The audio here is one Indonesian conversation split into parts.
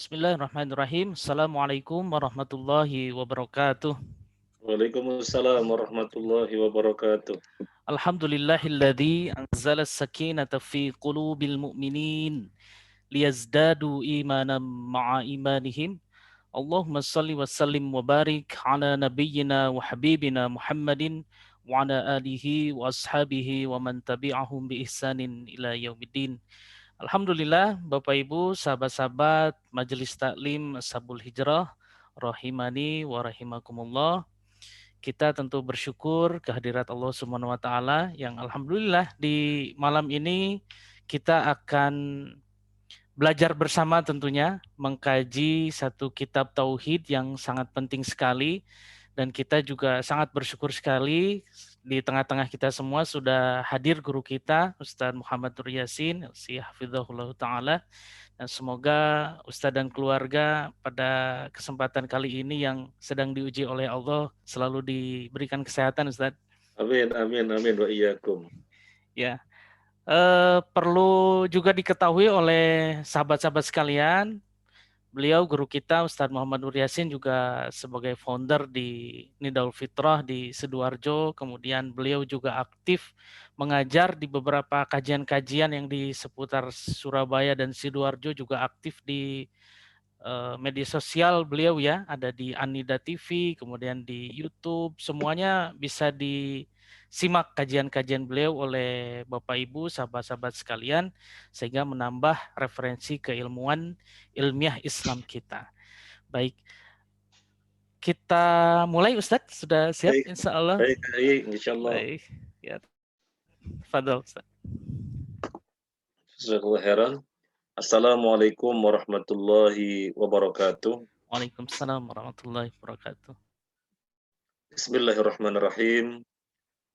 Bismillahirrahmanirrahim. Assalamualaikum warahmatullahi wabarakatuh. Waalaikumsalam warahmatullahi wabarakatuh. Alhamdulillahilladzi anzala as-sakinata fi qulubil mu'minin liyazdadu imanan ma'a imanihim. Allahumma salli wa sallim wa barik ala nabiyyina wa habibina Muhammadin wa ala alihi wa ashabihi wa man tabi'ahum bi ihsanin ila yaumiddin. Alhamdulillah, Bapak Ibu, sahabat-sahabat Majelis Taklim Sabul Hijrah, rahimani wa rahimakumullah. Kita tentu bersyukur kehadirat Allah Subhanahu wa taala yang alhamdulillah di malam ini kita akan belajar bersama tentunya mengkaji satu kitab tauhid yang sangat penting sekali, dan kita juga sangat bersyukur sekali di tengah-tengah kita semua sudah hadir guru kita Ustadz Muhammad Nur Yasin, si hafizahullah taala, dan semoga Ustadz dan keluarga pada kesempatan kali ini yang sedang diuji oleh Allah selalu diberikan kesehatan, Ustadz. Amin, amin, amin wa iyyakum. Ya, perlu juga diketahui oleh sahabat-sahabat sekalian, beliau guru kita Ustadz Muhammad Nur Yasin juga sebagai founder di Nidaul Fitrah di Sidoarjo. Kemudian beliau juga aktif mengajar di beberapa kajian-kajian yang di seputar Surabaya dan Sidoarjo, juga aktif di media sosial beliau ya, ada di Anida TV, kemudian di YouTube, semuanya bisa disimak kajian-kajian beliau oleh Bapak Ibu, sahabat-sahabat sekalian, sehingga menambah referensi keilmuan ilmiah Islam kita. Baik, kita mulai Ustadz, sudah siap Baik, insya Allah? baik, baik, insyaallah. Baik, ya, Fadol Ustadz. Jazakallahu khairan. Assalamualaikum warahmatullahi wabarakatuh. Waalaikumsalam warahmatullahi wabarakatuh. Bismillahirrahmanirrahim.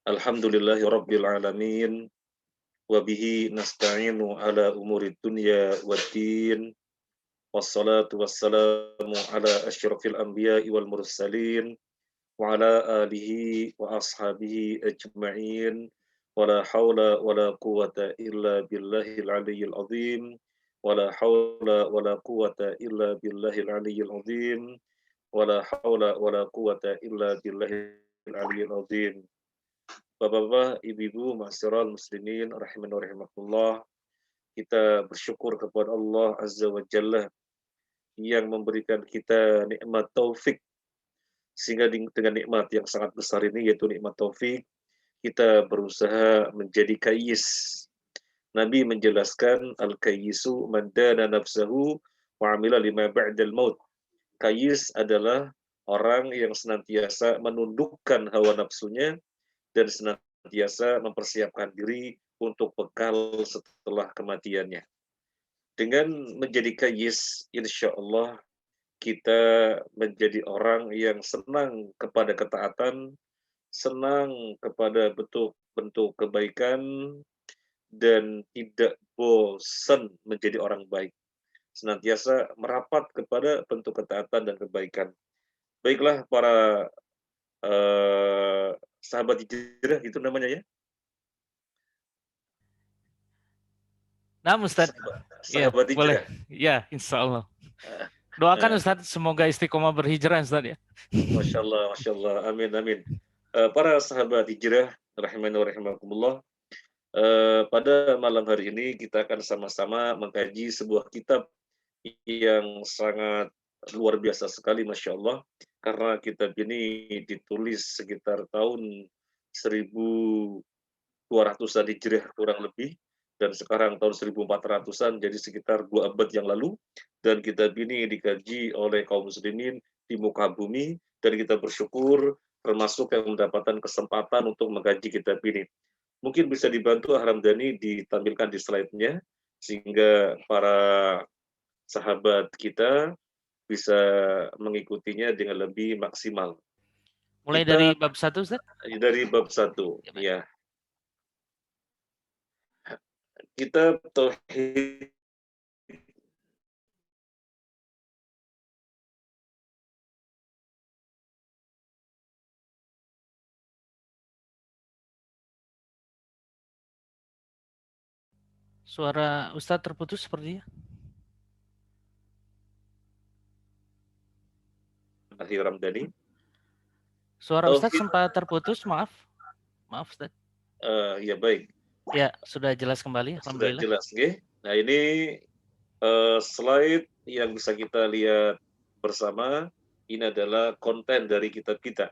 Alhamdulillahi rabbil alamin. Wa bihi nasta'inu ala umuri dunya waddin. Wassalatu wassalamu ala asyrafil anbiya'i wal mursalin. Wa ala alihi wa ashabihi ajma'in. Wala hawla wala quwata illa billahil aliyyil azim. Wala hawla wala quwata illa billahil aliyyil azim. Wala hawla wala quwata illa billahil aliyyil azim. Bapak-bapak, ibu-ibu, ma'asyiral muslimin rahimani wa rahimakumullah. Kita bersyukur kepada Allah Azza wa Jalla yang memberikan kita nikmat taufik, sehingga dengan nikmat yang sangat besar ini, yaitu nikmat taufik, kita berusaha menjadi kayis. Nabi menjelaskan al-kayyisu man dana nafsahu wa amila lima ba'dal maut. Kayis adalah orang yang senantiasa menundukkan hawa nafsunya dan senantiasa mempersiapkan diri untuk bekal setelah kematiannya. Dengan menjadi kayis, insya Allah kita menjadi orang yang senang kepada ketaatan, senang kepada bentuk-bentuk kebaikan, dan tidak bosan menjadi orang baik. Senantiasa merapat kepada bentuk ketaatan dan kebaikan. Baiklah para sahabat hijrah, itu namanya ya? Nah Ustadz, Sahabat, ya sahabat boleh, hijrah. ya insya Allah. Eh, Doakan eh, Ustadz semoga istiqomah berhijrah Ustadz ya. Masya Allah, amin, amin. Para sahabat hijrah, rahimani wa rahimakumullah, pada malam hari ini kita akan sama-sama mengkaji sebuah kitab yang sangat luar biasa sekali, Masya Allah, karena kitab ini ditulis sekitar tahun 1200-an Hijriah kurang lebih, dan sekarang tahun 1400-an, jadi sekitar 2 abad yang lalu, dan kitab ini dikaji oleh kaum muslimin di muka bumi, dan kita bersyukur termasuk yang mendapatkan kesempatan untuk mengkaji kitab ini. Mungkin bisa dibantu Ahramdani ditampilkan di slide-nya, sehingga para sahabat kita bisa mengikutinya dengan lebih maksimal. Mulai dari Kita bab 1 Ustaz? dari bab 1, Ya, baik. ya. Kita tauhid. Suara Ustaz terputus sepertinya. Akhi Ramdhani. Suara Ustadz Tauhid, sempat terputus, maaf. Maaf Ustadz. ya baik, Ya, sudah jelas kembali, sudah alhamdulillah. jelas, nggih. Nah, ini slide yang bisa kita lihat bersama, ini adalah konten dari kitab kita.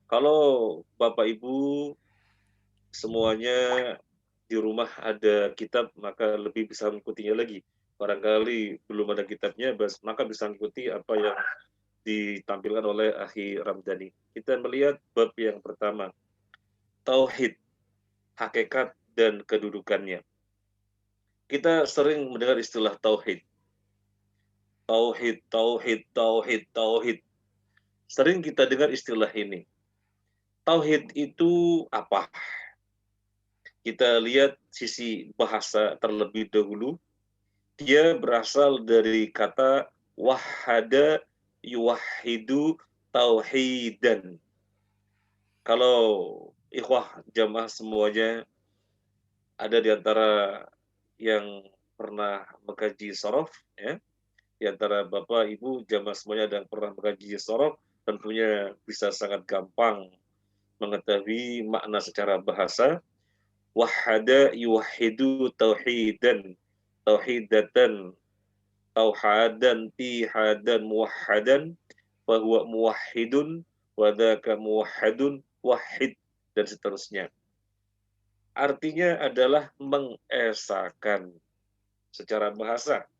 Kalau Bapak Ibu semuanya di rumah ada kitab, maka lebih bisa mengikutinya lagi. Barangkali belum ada kitabnya, maka bisa mengikuti apa yang ditampilkan oleh Akhi Ramdhani. Kita melihat bab yang pertama, Tauhid, hakikat dan kedudukannya. Kita sering mendengar istilah Tauhid. Tauhid, Tauhid, Tauhid, Tauhid. Sering kita dengar istilah ini. Tauhid itu apa? Kita lihat sisi bahasa terlebih dahulu. Dia berasal dari kata wahada yuwahidu tauhidan. Kalau ikhwah jamaah semuanya ada di antara yang pernah mengkaji sorof, ya, di antara Bapak, Ibu, jamaah semuanya ada yang pernah mengkaji sorof, tentunya bisa sangat gampang mengetahui makna secara bahasa. Wahada yuwahidu tauhidan, tauhidatan, tauhadan, tihadan, muwahhadan, fahuwa muwahhidun, wadaka muwahhadun, wahid, dan seterusnya. Artinya adalah mengesakan secara bahasa.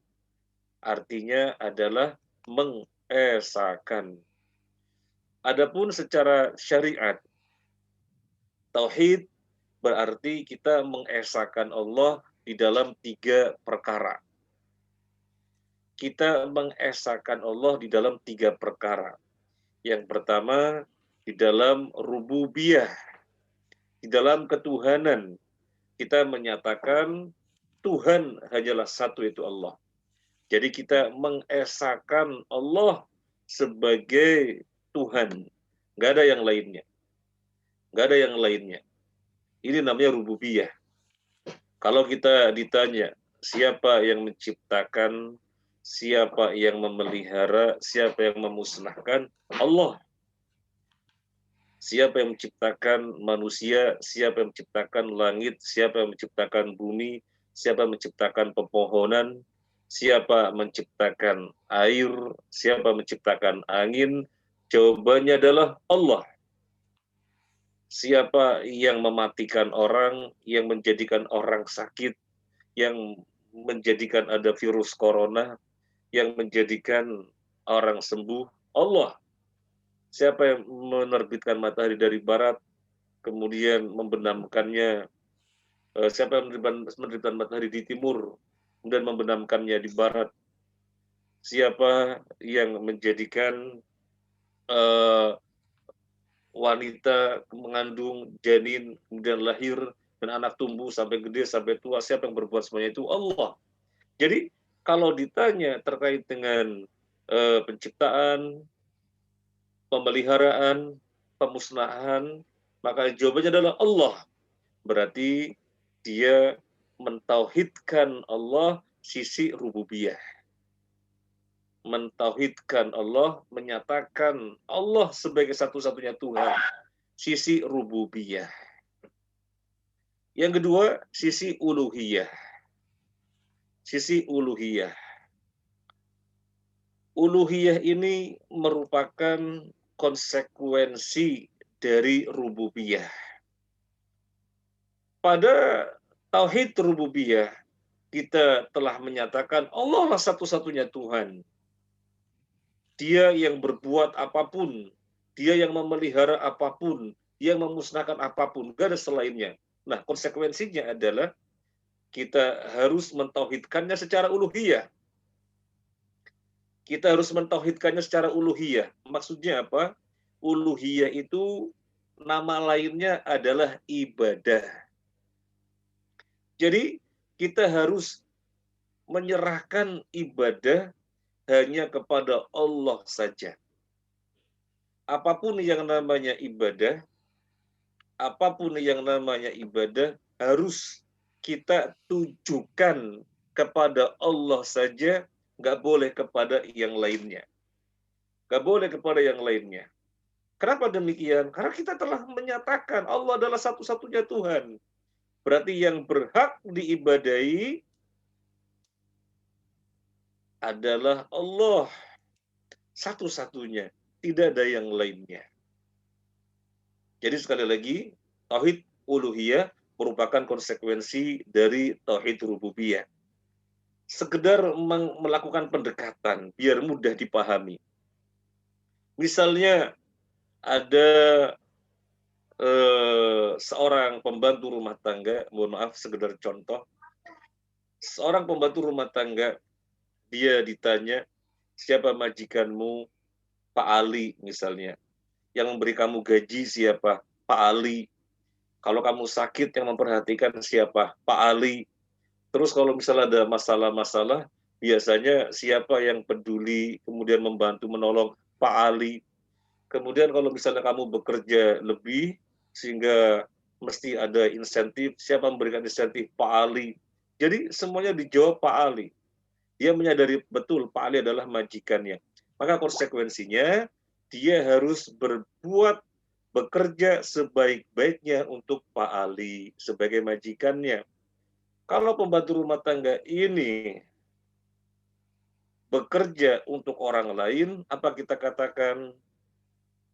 Artinya adalah mengesakan. Adapun secara syariat, tauhid berarti kita mengesakan Allah di dalam 3 perkara. Kita mengesakan Allah di dalam 3 perkara. Yang pertama, di dalam rububiyah, di dalam ketuhanan. Kita menyatakan Tuhan hanyalah satu, itu Allah. Jadi kita mengesakan Allah sebagai Tuhan. Nggak ada yang lainnya. Nggak ada yang lainnya. Ini namanya rububiyah. Kalau kita ditanya, siapa yang menciptakan, siapa yang memelihara, siapa yang memusnahkan? Allah. Siapa yang menciptakan manusia, siapa yang menciptakan langit, siapa yang menciptakan bumi, siapa yang menciptakan pepohonan, siapa menciptakan air, siapa menciptakan angin? Jawabannya adalah Allah. Siapa yang mematikan orang, yang menjadikan orang sakit, yang menjadikan ada virus corona, yang menjadikan orang sembuh? Allah. Siapa yang menerbitkan matahari dari barat, kemudian membenamkannya, siapa yang menerbitkan matahari di timur, kemudian membenamkannya di barat? Siapa yang menjadikan wanita mengandung janin, kemudian lahir, dan anak tumbuh sampai gede, sampai tua? Siapa yang berbuat semuanya itu? Allah. Jadi, kalau ditanya terkait dengan penciptaan, pemeliharaan, pemusnahan, maka jawabannya adalah Allah. Berarti dia mentauhidkan Allah sisi rububiyah. Mentauhidkan Allah, menyatakan Allah sebagai satu-satunya Tuhan, sisi rububiyah. Yang kedua, sisi uluhiyah. Sisi uluhiyah. Uluhiyah ini merupakan konsekuensi dari rububiyah. Pada tauhid rububiyah, kita telah menyatakan Allah lah satu-satunya Tuhan. Dia yang berbuat apapun, dia yang memelihara apapun, dia yang memusnahkan apapun, gak ada selainnya. Nah, konsekuensinya adalah kita harus mentauhidkannya secara uluhiyah. Kita harus mentauhidkannya secara uluhiyah. Maksudnya apa? Uluhiyah itu nama lainnya adalah ibadah. Jadi kita harus menyerahkan ibadah hanya kepada Allah saja. Apapun yang namanya ibadah, harus kita tujukan kepada Allah saja, nggak boleh kepada yang lainnya. Gak boleh kepada yang lainnya. Kenapa demikian? Karena kita telah menyatakan Allah adalah satu-satunya Tuhan. Berarti yang berhak diibadahi adalah Allah. Satu-satunya. Tidak ada yang lainnya. Jadi sekali lagi, tauhid uluhiyah merupakan konsekuensi dari tauhid rububiyah. Sekedar melakukan pendekatan biar mudah dipahami. Misalnya ada seorang pembantu rumah tangga, mohon maaf sekedar contoh, seorang pembantu rumah tangga, dia ditanya, siapa majikanmu? Pak Ali misalnya. Yang memberi kamu gaji siapa? Pak Ali. Kalau kamu sakit yang memperhatikan siapa? Pak Ali. Terus kalau misalnya ada masalah-masalah, biasanya siapa yang peduli, kemudian membantu menolong? Pak Ali. Kemudian kalau misalnya kamu bekerja lebih, sehingga mesti ada insentif, siapa memberikan insentif? Pak Ali. Jadi semuanya dijawab Pak Ali. Dia menyadari betul Pak Ali adalah majikannya. Maka konsekuensinya, dia harus bekerja sebaik-baiknya untuk Pak Ali sebagai majikannya. Kalau pembantu rumah tangga ini bekerja untuk orang lain, apa kita katakan?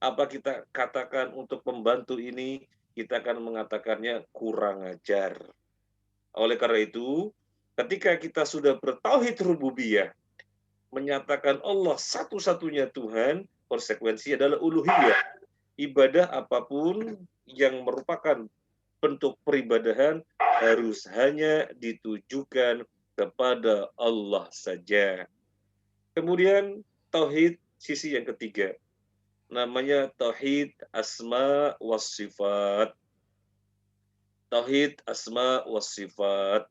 Apa kita katakan untuk pembantu ini? Kita akan mengatakannya kurang ajar. Oleh karena itu, ketika kita sudah bertauhid rububiyah, menyatakan Allah satu-satunya Tuhan, konsekuensi adalah uluhiyah. Ibadah apapun yang merupakan bentuk peribadahan harus hanya ditujukan kepada Allah saja. Kemudian tauhid sisi yang ketiga, namanya tauhid asma was sifat. Tauhid asma was sifat.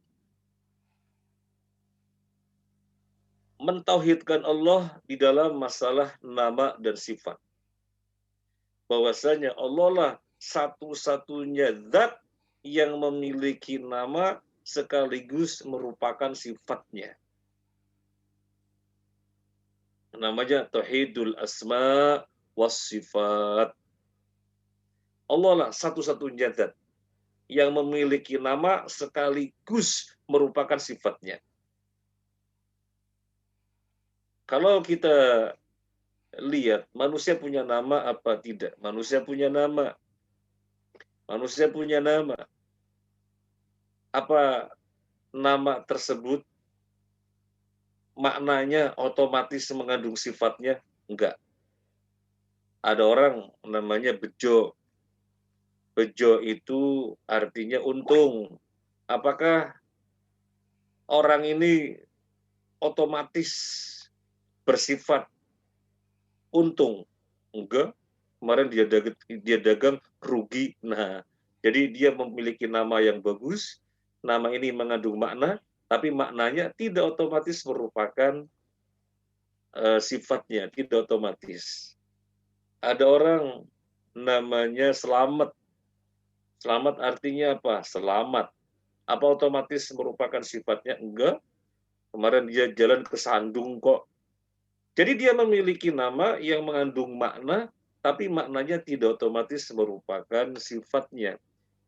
Mentauhidkan Allah di dalam masalah nama dan sifat. Bahwasanya Allah lah satu-satunya zat yang memiliki nama sekaligus merupakan sifatnya. Namanya tauhidul asma was sifat. Allah lah satu-satunya zat yang memiliki nama sekaligus merupakan sifatnya. Kalau kita lihat manusia punya nama apa tidak? Manusia punya nama. Manusia punya nama. Apa nama tersebut maknanya otomatis mengandung sifatnya? Enggak. Ada orang namanya Bejo. Bejo itu artinya untung. Apakah orang ini otomatis bersifat untung? Enggak. Kemarin dia dagang rugi. Nah, jadi dia memiliki nama yang bagus. Nama ini mengandung makna, tapi maknanya tidak otomatis merupakan sifatnya, tidak otomatis. Ada orang namanya Selamat. Selamat artinya apa? Selamat. Apa otomatis merupakan sifatnya? Enggak. Kemarin dia jalan ke Sandung kok. Jadi dia memiliki nama yang mengandung makna, tapi maknanya tidak otomatis merupakan sifatnya.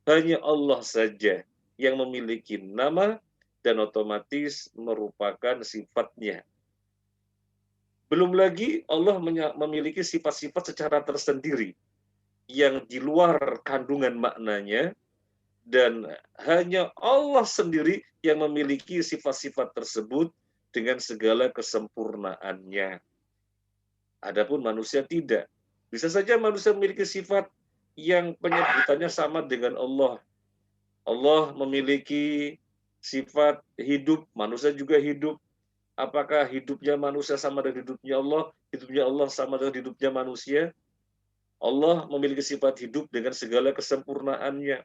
Hanya Allah saja yang memiliki nama dan otomatis merupakan sifatnya. Belum lagi Allah memiliki sifat-sifat secara tersendiri yang di luar kandungan maknanya, dan hanya Allah sendiri yang memiliki sifat-sifat tersebut dengan segala kesempurnaannya. Adapun manusia tidak. Bisa saja manusia memiliki sifat yang penyebutannya sama dengan Allah. Allah memiliki sifat hidup, manusia juga hidup. Apakah hidupnya manusia sama dengan hidupnya Allah? Hidupnya Allah sama dengan hidupnya manusia? Allah memiliki sifat hidup dengan segala kesempurnaannya,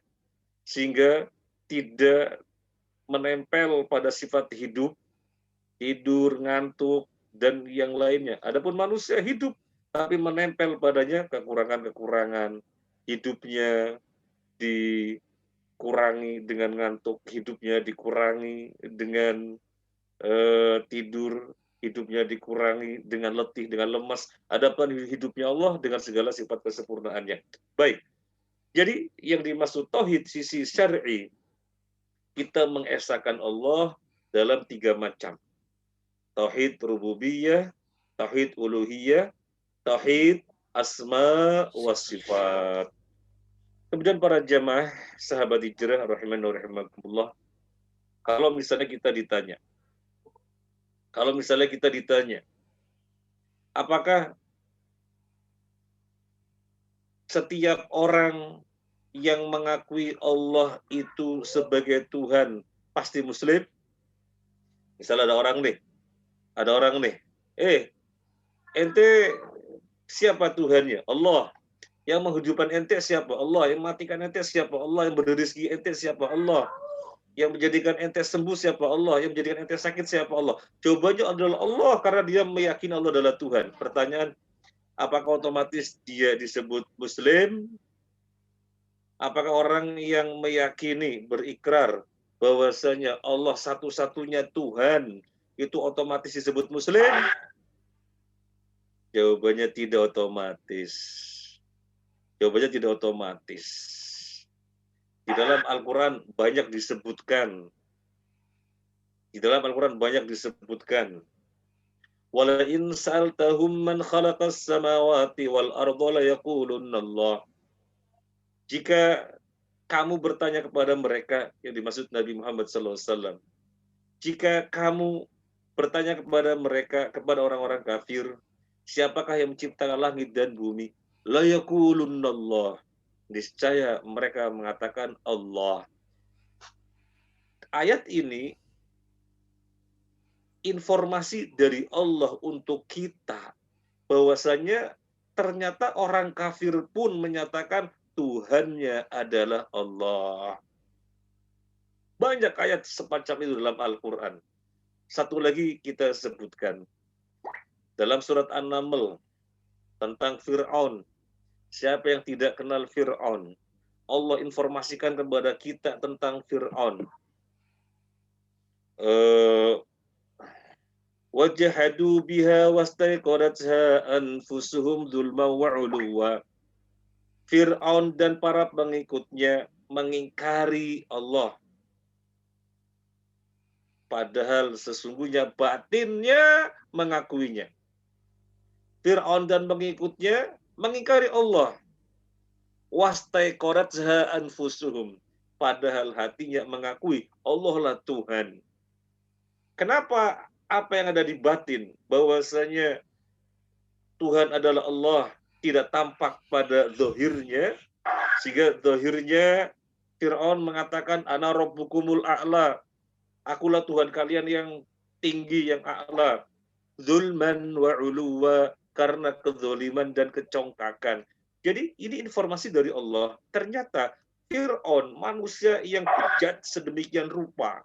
sehingga tidak menempel pada sifat hidup, tidur, ngantuk, dan yang lainnya. Adapun manusia hidup, tapi menempel padanya kekurangan-kekurangan. Hidupnya dikurangi dengan ngantuk, hidupnya dikurangi dengan tidur. hidupnya dikurangi dengan letih, dengan lemas. Adapun hidupnya Allah dengan segala sifat kesempurnaannya. Baik, jadi yang dimaksud tauhid sisi syar'i, kita mengesahkan Allah dalam 3 macam. Tauhid rububiyah, tauhid uluhiyah, tauhid asma wa sifat. Kemudian para jamaah sahabat hijrah rahimani wa rahimakumullah, kalau misalnya kita ditanya, apakah setiap orang yang mengakui Allah itu sebagai Tuhan pasti muslim? Misalnya ada orang nih, ente siapa Tuhannya? Allah. Yang menghidupkan ente siapa? Allah. Yang mematikan ente siapa? Allah. Yang beri rezeki ente siapa? Allah. Yang menjadikan ente sembuh siapa? Allah. Yang menjadikan ente sakit siapa? Allah. Jawabannya adalah Allah, karena dia meyakini Allah adalah Tuhan. Pertanyaan, apakah otomatis dia disebut Muslim? Apakah orang yang meyakini, berikrar bahwasanya Allah satu-satunya Tuhan itu otomatis disebut Muslim? Jawabannya tidak otomatis. Jawabannya tidak otomatis. Di dalam Al-Quran banyak disebutkan. Wala in sa'altahum man khalaqas samawati wal arda la yaqulunna Allah. Jika kamu bertanya kepada mereka, yang dimaksud Nabi Muhammad SAW, jika kamu bertanya kepada mereka, kepada orang-orang kafir, siapakah yang menciptakan langit dan bumi? La yaqulunna Allah. Niscaya mereka mengatakan Allah. Ayat ini informasi dari Allah untuk kita, bahwasanya ternyata orang kafir pun menyatakan Tuhannya adalah Allah. Banyak ayat semacam itu dalam Al-Quran. Satu lagi kita sebutkan. Dalam surat An-Naml, tentang Fir'aun. Siapa yang tidak kenal Fir'aun? Allah informasikan kepada kita tentang Fir'aun. Wajahadu biha wastaiqadatha anfusuhum dzulman wa 'uluwa. Fir'aun dan para pengikutnya mengingkari Allah, padahal sesungguhnya batinnya mengakuinya. Fir'aun dan pengikutnya mengingkari Allah. Wastaiqadatha anfusuhum, padahal hatinya mengakui Allah lah Tuhan. Kenapa apa yang ada di batin, bahwasanya Tuhan adalah Allah, tidak tampak pada zahirnya, sehingga zahirnya Fir'aun mengatakan ana rabbukumul a'la, akulah Tuhan kalian yang tinggi, yang a'la. Zulman wa 'uluwa, karena kezaliman dan kecongkakan. Jadi ini informasi dari Allah. Ternyata Fir'aun, manusia yang bejat sedemikian rupa,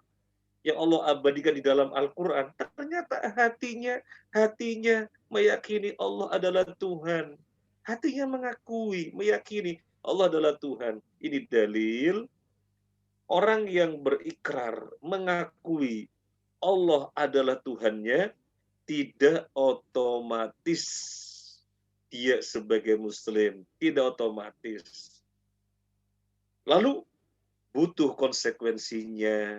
yang Allah abadikan di dalam Al-Quran, ternyata hatinya meyakini Allah adalah Tuhan. Hatinya meyakini Allah adalah Tuhan. Ini dalil orang yang berikrar, mengakui Allah adalah Tuhannya, tidak otomatis dia sebagai Muslim. Tidak otomatis. Lalu butuh konsekuensinya.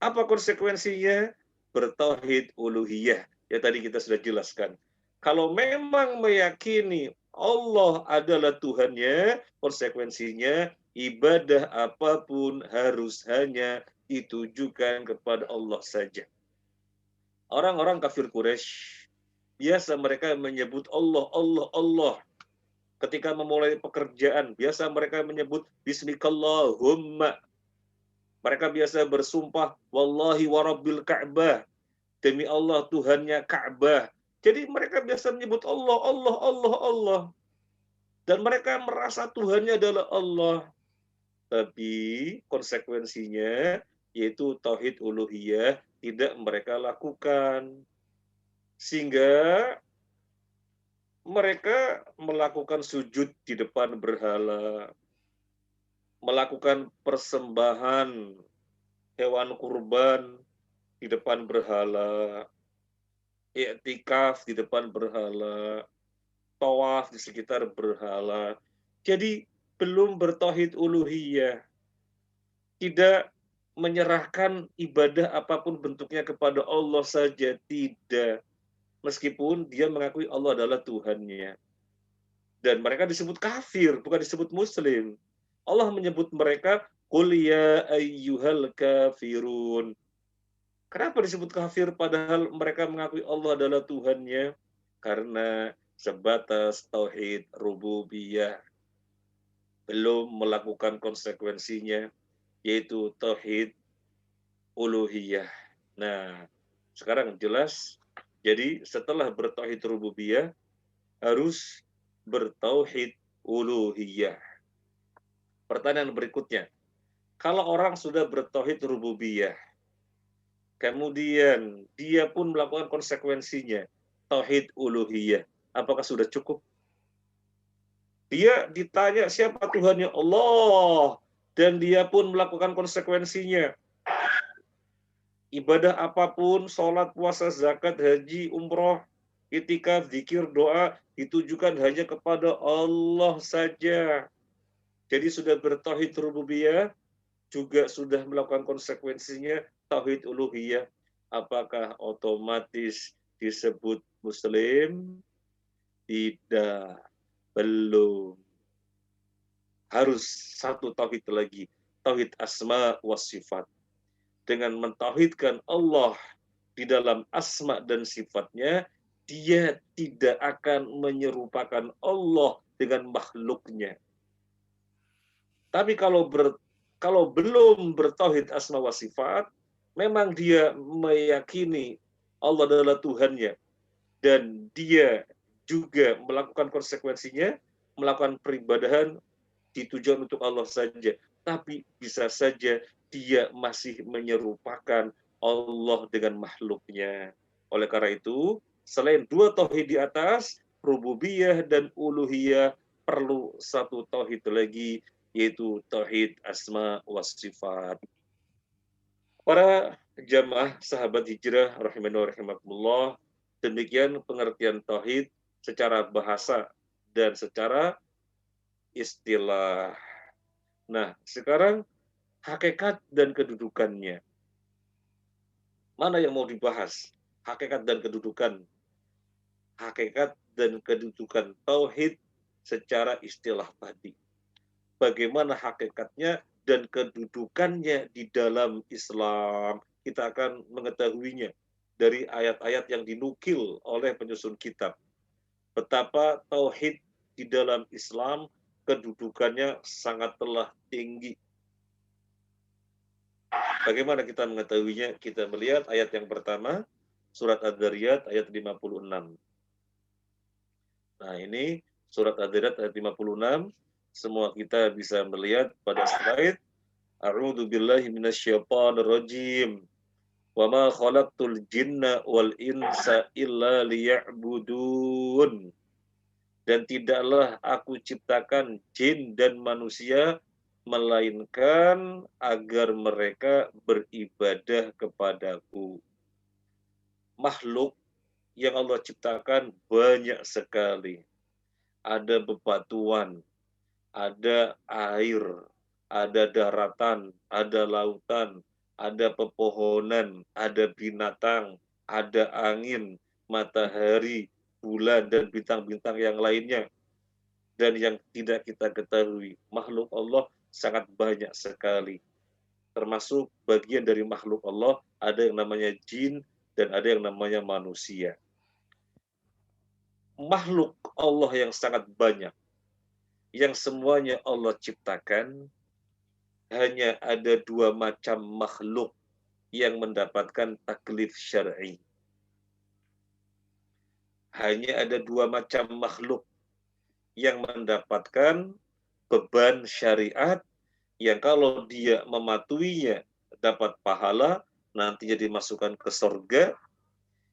Apa konsekuensinya? Bertauhid uluhiyah. Ya tadi kita sudah jelaskan. Kalau memang meyakini Allah adalah Tuhannya, konsekuensinya ibadah apapun harus hanya ditujukan kepada Allah saja. Orang-orang kafir Quraisy biasa mereka menyebut Allah, Allah, Allah. Ketika memulai pekerjaan, biasa mereka menyebut Bismikallahumma. Mereka biasa bersumpah, wallahi warabbil Ka'bah, demi Allah Tuhannya Ka'bah. Jadi mereka biasa menyebut Allah, Allah, Allah, Allah. Dan mereka merasa Tuhannya adalah Allah. Tapi konsekuensinya, yaitu tauhid uluhiyah, tidak mereka lakukan. Sehingga mereka melakukan sujud di depan berhala, melakukan persembahan hewan kurban di depan berhala. i'tikaf di depan berhala, tawaf di sekitar berhala. Jadi belum bertauhid uluhiyah, tidak menyerahkan ibadah apapun bentuknya kepada Allah saja, tidak. Meskipun dia mengakui Allah adalah Tuhannya. Dan mereka disebut kafir, bukan disebut muslim. Allah menyebut mereka, Qul ya ayyuhal kafirun. Kenapa disebut kafir padahal mereka mengakui Allah adalah Tuhannya? Karena sebatas tauhid rububiyah, belum melakukan konsekuensinya, yaitu tauhid uluhiyah. Nah, sekarang jelas, jadi setelah bertauhid rububiyah, harus bertauhid uluhiyah. Pertanyaan berikutnya, kalau orang sudah bertauhid rububiyah, kemudian dia pun melakukan konsekuensinya, tauhid uluhiyah, apakah sudah cukup? Dia ditanya siapa Tuhannya, Allah, dan dia pun melakukan konsekuensinya. Ibadah apapun, sholat, puasa, zakat, haji, umroh, itikaf, zikir, doa, ditujukan hanya kepada Allah saja. Jadi sudah bertauhid rububiyah, juga sudah melakukan konsekuensinya tauhid uluhiyah, apakah otomatis disebut muslim? Tidak, belum. Harus satu tauhid lagi, tauhid asma wa sifat. Dengan mentauhidkan Allah di dalam asma dan sifatnya, dia tidak akan menyerupakan Allah dengan makhluknya. Tapi kalau belum bertauhid asma wa sifat, memang dia meyakini Allah adalah Tuhannya dan dia juga melakukan konsekuensinya, melakukan peribadahan ditujuan untuk Allah saja. Tapi bisa saja dia masih menyerupakan Allah dengan makhluknya. Oleh karena itu, selain dua tauhid di atas, rububiyah dan uluhiyah, perlu satu tauhid lagi, yaitu tauhid asma wa sifat. Para jamaah sahabat hijrah rahimani wa rahimakumullah, demikian pengertian tauhid secara bahasa dan secara istilah. Nah, sekarang hakikat dan kedudukannya. Mana yang mau dibahas? Hakikat dan kedudukan. Hakikat dan kedudukan tauhid secara istilah tadi. Bagaimana hakikatnya dan kedudukannya di dalam Islam? Kita akan mengetahuinya dari ayat-ayat yang dinukil oleh penyusun kitab. Betapa tauhid di dalam Islam kedudukannya sangatlah tinggi. Bagaimana kita mengetahuinya? Kita melihat ayat yang pertama, surat Ad-Dariyat ayat 56. Nah, ini surat Ad-Dariyat ayat 56. Semua kita bisa melihat pada slide. A'udzu billahi minasyaitonir rajim. Wa ma khalaqtul jinna wal insa illa liya'budun. Dan tidaklah aku ciptakan jin dan manusia melainkan agar mereka beribadah kepadaku. Makhluk yang Allah ciptakan banyak sekali. Ada bebatuan, ada air, ada daratan, ada lautan, ada pepohonan, ada binatang, ada angin, matahari, bulan, dan bintang-bintang yang lainnya. Dan yang tidak kita ketahui, makhluk Allah sangat banyak sekali. Termasuk bagian dari makhluk Allah, ada yang namanya jin, dan ada yang namanya manusia. Makhluk Allah yang sangat banyak, yang semuanya Allah ciptakan, hanya ada dua macam makhluk yang mendapatkan taklif syar'i. Hanya ada dua macam makhluk yang mendapatkan beban syariat, yang kalau dia mematuhinya dapat pahala, nantinya dimasukkan ke surga.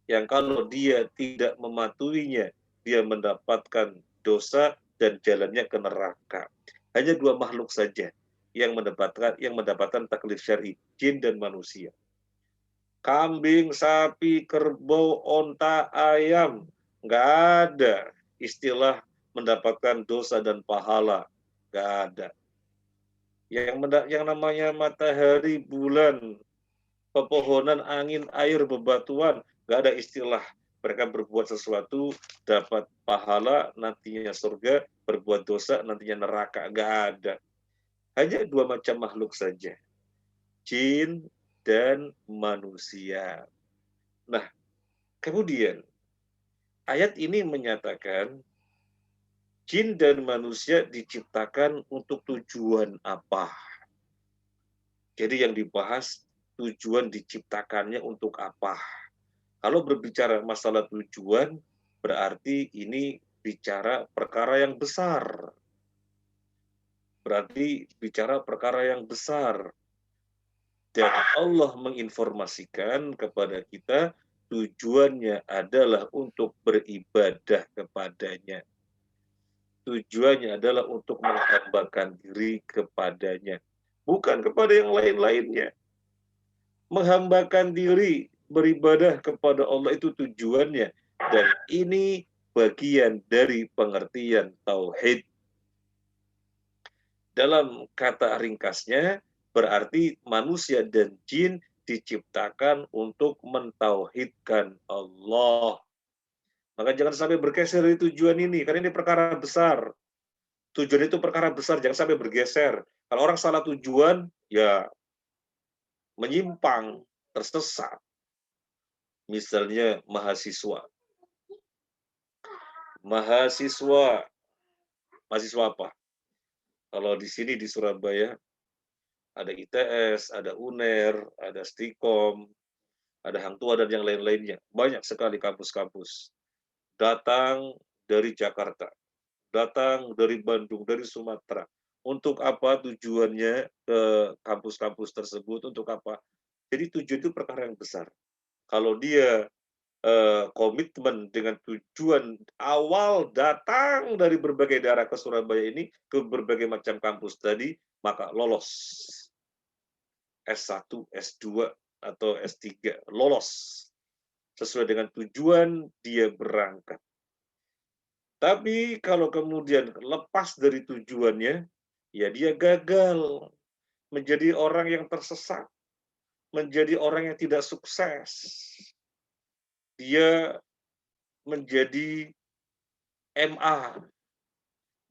Yang kalau dia tidak mematuhinya, dia mendapatkan dosa dan jalannya ke neraka. Hanya dua makhluk saja yang mendapatkan taklif syar'i, jin dan manusia. kambing, sapi, kerbau, onta, ayam. Nggak ada istilah mendapatkan dosa dan pahala. Nggak ada. Yang namanya matahari, bulan, pepohonan, angin, air, bebatuan, nggak ada istilah mereka berbuat sesuatu dapat pahala nantinya surga, berbuat dosa nantinya neraka, nggak ada. Hanya dua macam makhluk saja, jin dan manusia. Nah, kemudian ayat ini menyatakan jin dan manusia diciptakan untuk tujuan apa? Jadi yang dibahas tujuan diciptakannya untuk apa? Kalau berbicara masalah tujuan, berarti ini bicara perkara yang besar. Berarti bicara perkara yang besar. Dan Allah menginformasikan kepada kita tujuannya adalah untuk beribadah kepadanya. Tujuannya adalah untuk menghambakan diri kepadanya. Bukan kepada yang lain-lainnya. Menghambakan diri, beribadah kepada Allah itu tujuannya. Dan ini bagian dari pengertian tauhid. Dalam kata ringkasnya, berarti manusia dan jin diciptakan untuk mentauhidkan Allah. Maka jangan sampai bergeser dari tujuan ini, karena ini perkara besar. Tujuan itu perkara besar, jangan sampai bergeser. Kalau orang salah tujuan, ya menyimpang, tersesat. Misalnya mahasiswa. Mahasiswa apa? Kalau di sini di Surabaya, ada ITS, ada UNER, ada Stikom, ada Hang Tua dan yang lain-lainnya. Banyak sekali kampus-kampus. Datang dari Jakarta, datang dari Bandung, dari Sumatera. Untuk apa tujuannya ke kampus-kampus tersebut? Untuk apa? Jadi tujuan itu perkara yang besar. Kalau dia komitmen dengan tujuan awal datang dari berbagai daerah ke Surabaya ini, ke berbagai macam kampus tadi, maka lolos. S1, S2, atau S3, lolos. Sesuai dengan tujuan dia berangkat. Tapi kalau kemudian lepas dari tujuannya, ya dia gagal. Menjadi orang yang tersesat. Menjadi orang yang tidak sukses. Dia menjadi MA,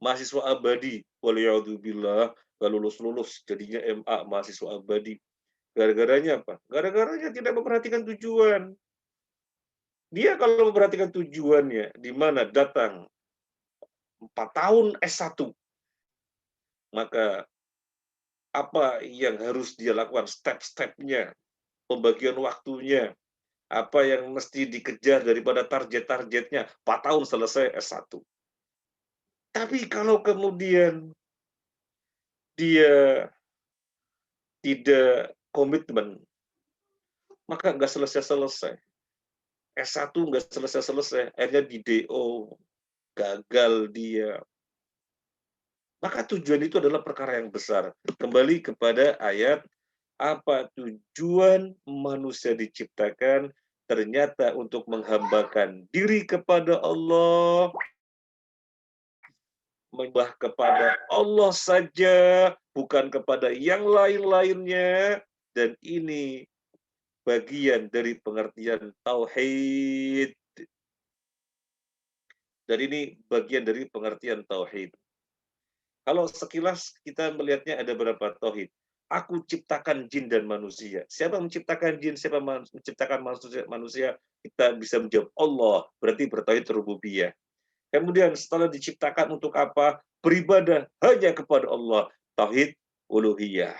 mahasiswa abadi. Waliyahudzubillah, gak lulus-lulus, jadinya MA, mahasiswa abadi. Gara-garanya apa? Gara-garanya tidak memperhatikan tujuan. Dia kalau memperhatikan tujuannya, di mana datang 4 tahun S1, maka apa yang harus dia lakukan, step-stepnya, pembagian waktunya, apa yang mesti dikejar daripada target-targetnya, 4 tahun selesai S1. Tapi kalau kemudian dia tidak komitmen, maka nggak selesai-selesai. S1 nggak selesai-selesai, akhirnya di DO, gagal dia. Maka tujuan itu adalah perkara yang besar. Kembali kepada ayat, apa tujuan manusia diciptakan? Ternyata untuk menghambakan diri kepada Allah, menyembah kepada Allah saja, bukan kepada yang lain-lainnya. Dan ini bagian dari pengertian tauhid. Dan ini bagian dari pengertian tauhid. Kalau sekilas kita melihatnya ada berapa tauhid. Aku ciptakan jin dan manusia. Siapa menciptakan jin, siapa menciptakan manusia, kita bisa menjawab Allah, berarti bertauhid rububiyah. Kemudian setelah diciptakan untuk apa? Beribadah hanya kepada Allah, tauhid uluhiyah.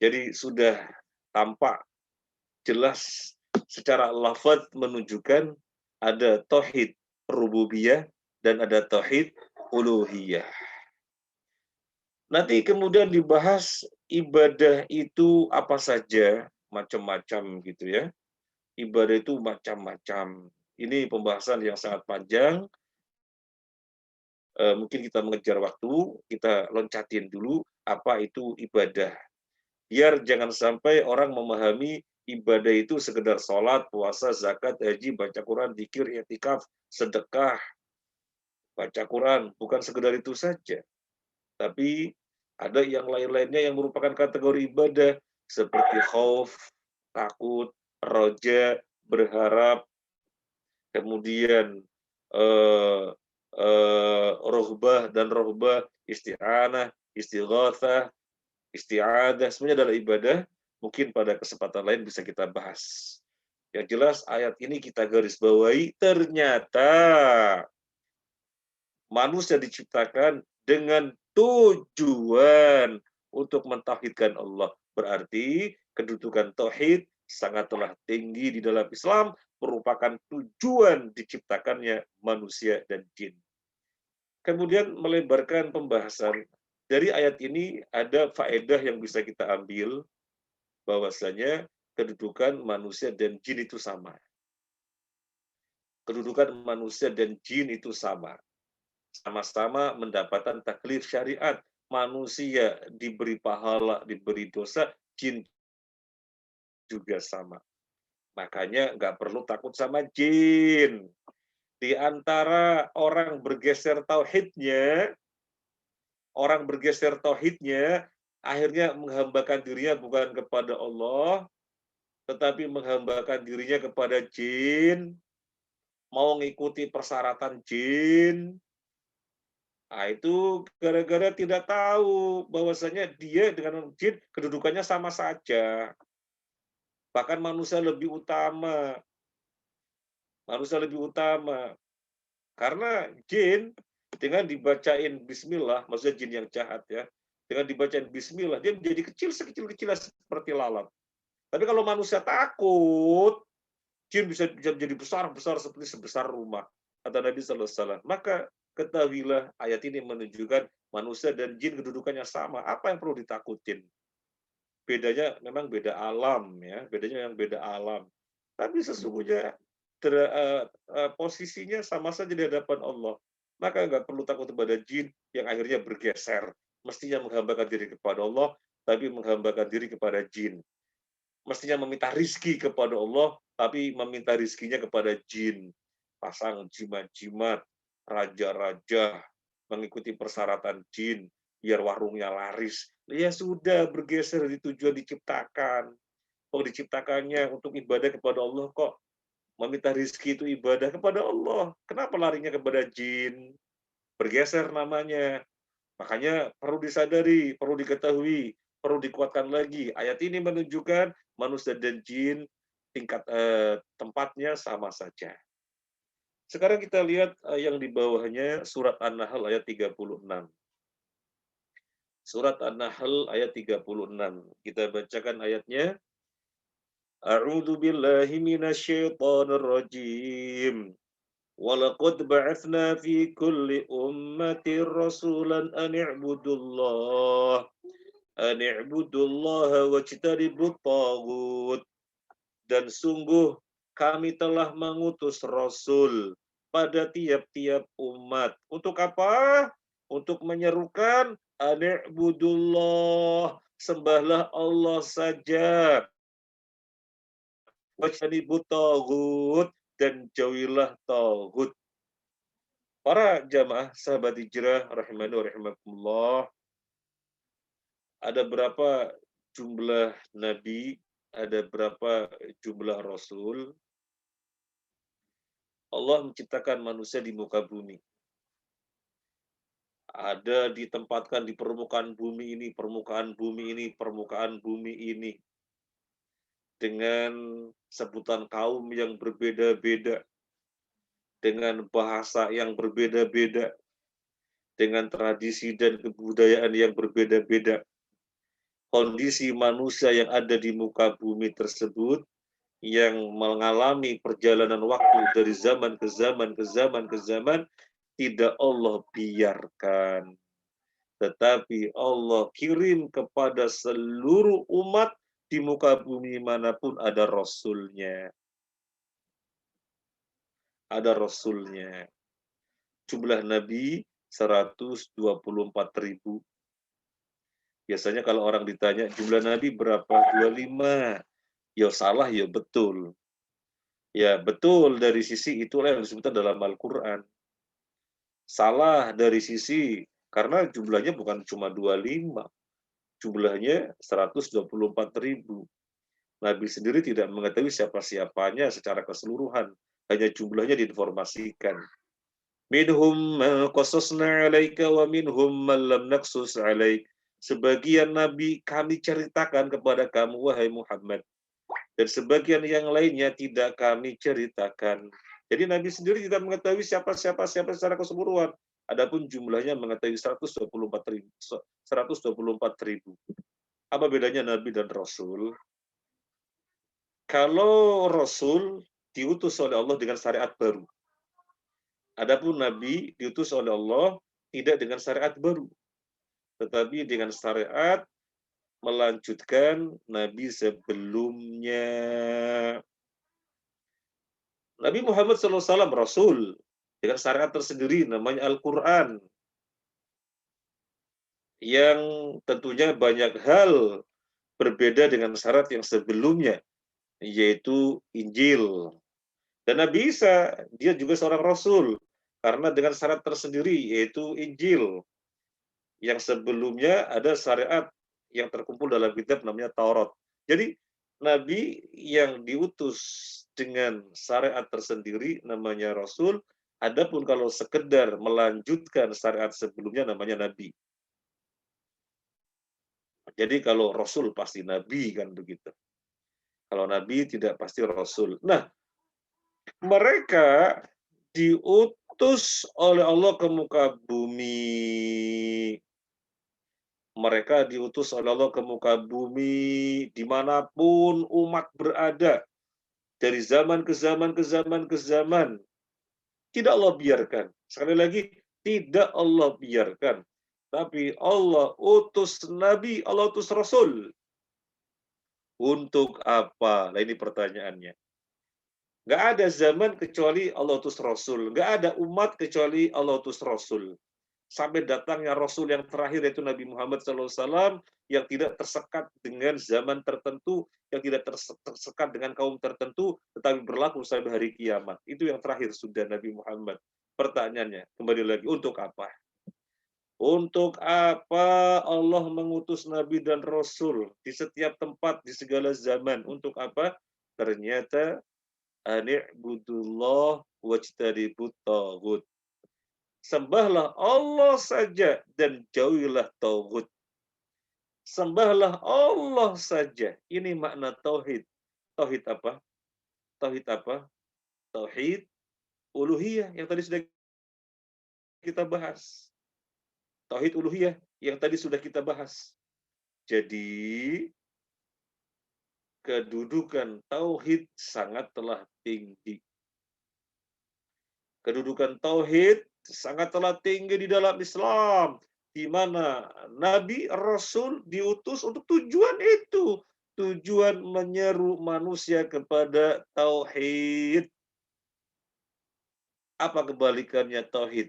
Jadi sudah tampak jelas secara lafaz menunjukkan ada tauhid rububiyah dan ada tauhid uluhiyah. Nanti kemudian dibahas ibadah itu apa saja, macam-macam gitu ya. Ibadah itu macam-macam. Ini pembahasan yang sangat panjang. Mungkin kita mengejar waktu, kita loncatin dulu apa itu ibadah. Biar jangan sampai orang memahami ibadah itu sekedar sholat, puasa, zakat, haji, baca Quran, zikir, i'tikaf, sedekah, baca Quran, bukan sekedar itu saja. Tapi ada yang lain-lainnya yang merupakan kategori ibadah seperti khauf, takut, roja, berharap, kemudian eh, rohbah dan rohbah, isti'anah, istighatsah, isti'adah, semuanya adalah ibadah. Mungkin pada kesempatan lain bisa kita bahas. Yang jelas ayat ini kita garis bawahi, ternyata manusia diciptakan dengan tujuan untuk mentauhidkan Allah. Berarti kedudukan tauhid sangatlah tinggi di dalam Islam, merupakan tujuan diciptakannya manusia dan jin. Kemudian melebarkan pembahasan. Dari ayat ini ada faedah yang bisa kita ambil, bahwasanya kedudukan manusia dan jin itu sama. Kedudukan manusia dan jin itu sama. Sama-sama mendapatkan taklif syariat. Manusia diberi pahala, diberi dosa, jin juga sama. Makanya nggak perlu takut sama jin. Di antara orang bergeser tauhidnya, akhirnya menghambakan dirinya bukan kepada Allah, tetapi menghambakan dirinya kepada jin, mau mengikuti persyaratan jin. Nah, itu gara-gara tidak tahu bahwasanya dia dengan jin kedudukannya sama saja. Bahkan manusia lebih utama. Manusia lebih utama. Karena jin dengan dibacain bismillah, maksudnya jin yang jahat ya, dengan dibacain bismillah, dia menjadi kecil sekecil-kecilnya seperti lalat. Tapi kalau manusia takut, jin bisa menjadi besar-besar seperti sebesar rumah. Kata Nabi Sallallahu Alaihi Wasallam. Maka ketahuilah ayat ini menunjukkan manusia dan jin kedudukannya sama. Apa yang perlu ditakutin? Bedanya memang beda alam ya, bedanya memang beda alam. Tapi sesungguhnya posisinya sama saja di hadapan Allah. Maka nggak perlu takut kepada jin yang akhirnya bergeser. Mestinya menghambakan diri kepada Allah, tapi menghambakan diri kepada jin. Mestinya meminta rizki kepada Allah, tapi meminta rizkinya kepada jin. Pasang jimat-jimat, raja-raja, mengikuti persyaratan jin, biar warungnya laris. Ya sudah, bergeser dari tujuan diciptakan. Oh, diciptakannya untuk ibadah kepada Allah kok. Meminta rizki itu ibadah kepada Allah. Kenapa larinya kepada jin? Bergeser namanya. Makanya perlu disadari, perlu diketahui, perlu dikuatkan lagi. Ayat ini menunjukkan manusia dan jin tingkat tempatnya sama saja. Sekarang kita lihat yang di bawahnya surat An-Nahl ayat 36. Surat An-Nahl ayat 36. Kita bacakan ayatnya. A'udzu billahi minasyaitonir rajim. ولقد بعثنا في كل أمة رسولا أن اعبدوا الله واجتنبوا الطاغوت. Dan sungguh kami telah mengutus Rasul pada tiap-tiap umat. Untuk apa? Untuk menyerukan ani'budullah, sembahlah Allah saja. Wajtanibut taghut, dan jauhilah taghut. Para jamaah sahabat hijrah rahimani wa rahimakumullah, ada berapa jumlah nabi, ada berapa jumlah rasul? Allah menciptakan manusia di muka bumi. Ada ditempatkan di permukaan bumi ini, permukaan bumi ini, permukaan bumi ini. Dengan sebutan kaum yang berbeda-beda. Dengan bahasa yang berbeda-beda. Dengan tradisi dan kebudayaan yang berbeda-beda. Kondisi manusia yang ada di muka bumi tersebut yang mengalami perjalanan waktu dari zaman ke zaman ke zaman ke zaman, tidak Allah biarkan, tetapi Allah kirim kepada seluruh umat di muka bumi manapun ada Rasulnya. Ada Rasulnya. Jumlah Nabi 124.000. Biasanya kalau orang ditanya jumlah Nabi berapa? 25. Ya salah, ya betul. Ya betul dari sisi itulah yang disebutkan dalam Al-Quran. Salah dari sisi, karena jumlahnya bukan cuma 25, jumlahnya 124.000. Nabi sendiri tidak mengetahui siapa-siapanya secara keseluruhan, hanya jumlahnya diinformasikan. Minhum man qasasna 'alaika wa minhum man lam naqsus 'alaik. Sebagian nabi kami ceritakan kepada kamu wahai Muhammad, dan sebagian yang lainnya tidak kami ceritakan. Jadi Nabi sendiri tidak mengetahui siapa secara keseluruhan. Adapun jumlahnya mengetahui 124.000. Apa bedanya Nabi dan Rasul? Kalau Rasul diutus oleh Allah dengan syariat baru. Adapun Nabi diutus oleh Allah tidak dengan syariat baru, tetapi dengan syariat melanjutkan Nabi sebelumnya. Nabi Muhammad SAW Rasul dengan syariat tersendiri namanya Al-Quran, yang tentunya banyak hal berbeda dengan syarat yang sebelumnya, yaitu Injil. Dan Nabi Isa, dia juga seorang Rasul, karena dengan syarat tersendiri, yaitu Injil. Yang sebelumnya ada syariat yang terkumpul dalam kitab namanya Taurat. Jadi, Nabi yang diutus dengan syariat tersendiri namanya Rasul, adapun kalau sekedar melanjutkan syariat sebelumnya namanya Nabi. Jadi kalau Rasul pasti Nabi kan begitu. Kalau Nabi tidak pasti Rasul. Nah, mereka diutus oleh Allah ke muka bumi. Mereka diutus oleh Allah ke muka bumi dimanapun umat berada. Dari zaman ke zaman ke zaman ke zaman. Tidak Allah biarkan. Sekali lagi, tidak Allah biarkan. Tapi Allah utus Nabi, Allah utus Rasul. Untuk apa? Nah ini pertanyaannya. Nggak ada zaman kecuali Allah utus Rasul. Nggak ada umat kecuali Allah utus Rasul. Sampai datangnya Rasul yang terakhir yaitu Nabi Muhammad SAW yang tidak tersekat dengan zaman tertentu, yang tidak tersekat dengan kaum tertentu, tetapi berlaku sampai hari kiamat. Itu yang terakhir sudah Nabi Muhammad. Pertanyaannya, kembali lagi, untuk apa? Untuk apa Allah mengutus Nabi dan Rasul di setiap tempat, di segala zaman? Untuk apa? Ternyata ani'budullah wajtanibut taghut. Sembahlah Allah saja dan jauhilah tauhid. Sembahlah Allah saja. Ini makna tauhid. Tauhid apa? Tauhid apa? Tauhid uluhiyah yang tadi sudah kita bahas. Tauhid uluhiyah yang tadi sudah kita bahas. Jadi kedudukan tauhid sangatlah tinggi. Kedudukan tauhid sangatlah tinggi di dalam Islam, di mana Nabi Rasul diutus untuk tujuan itu, tujuan menyeru manusia kepada tauhid. Apa kebalikannya tauhid?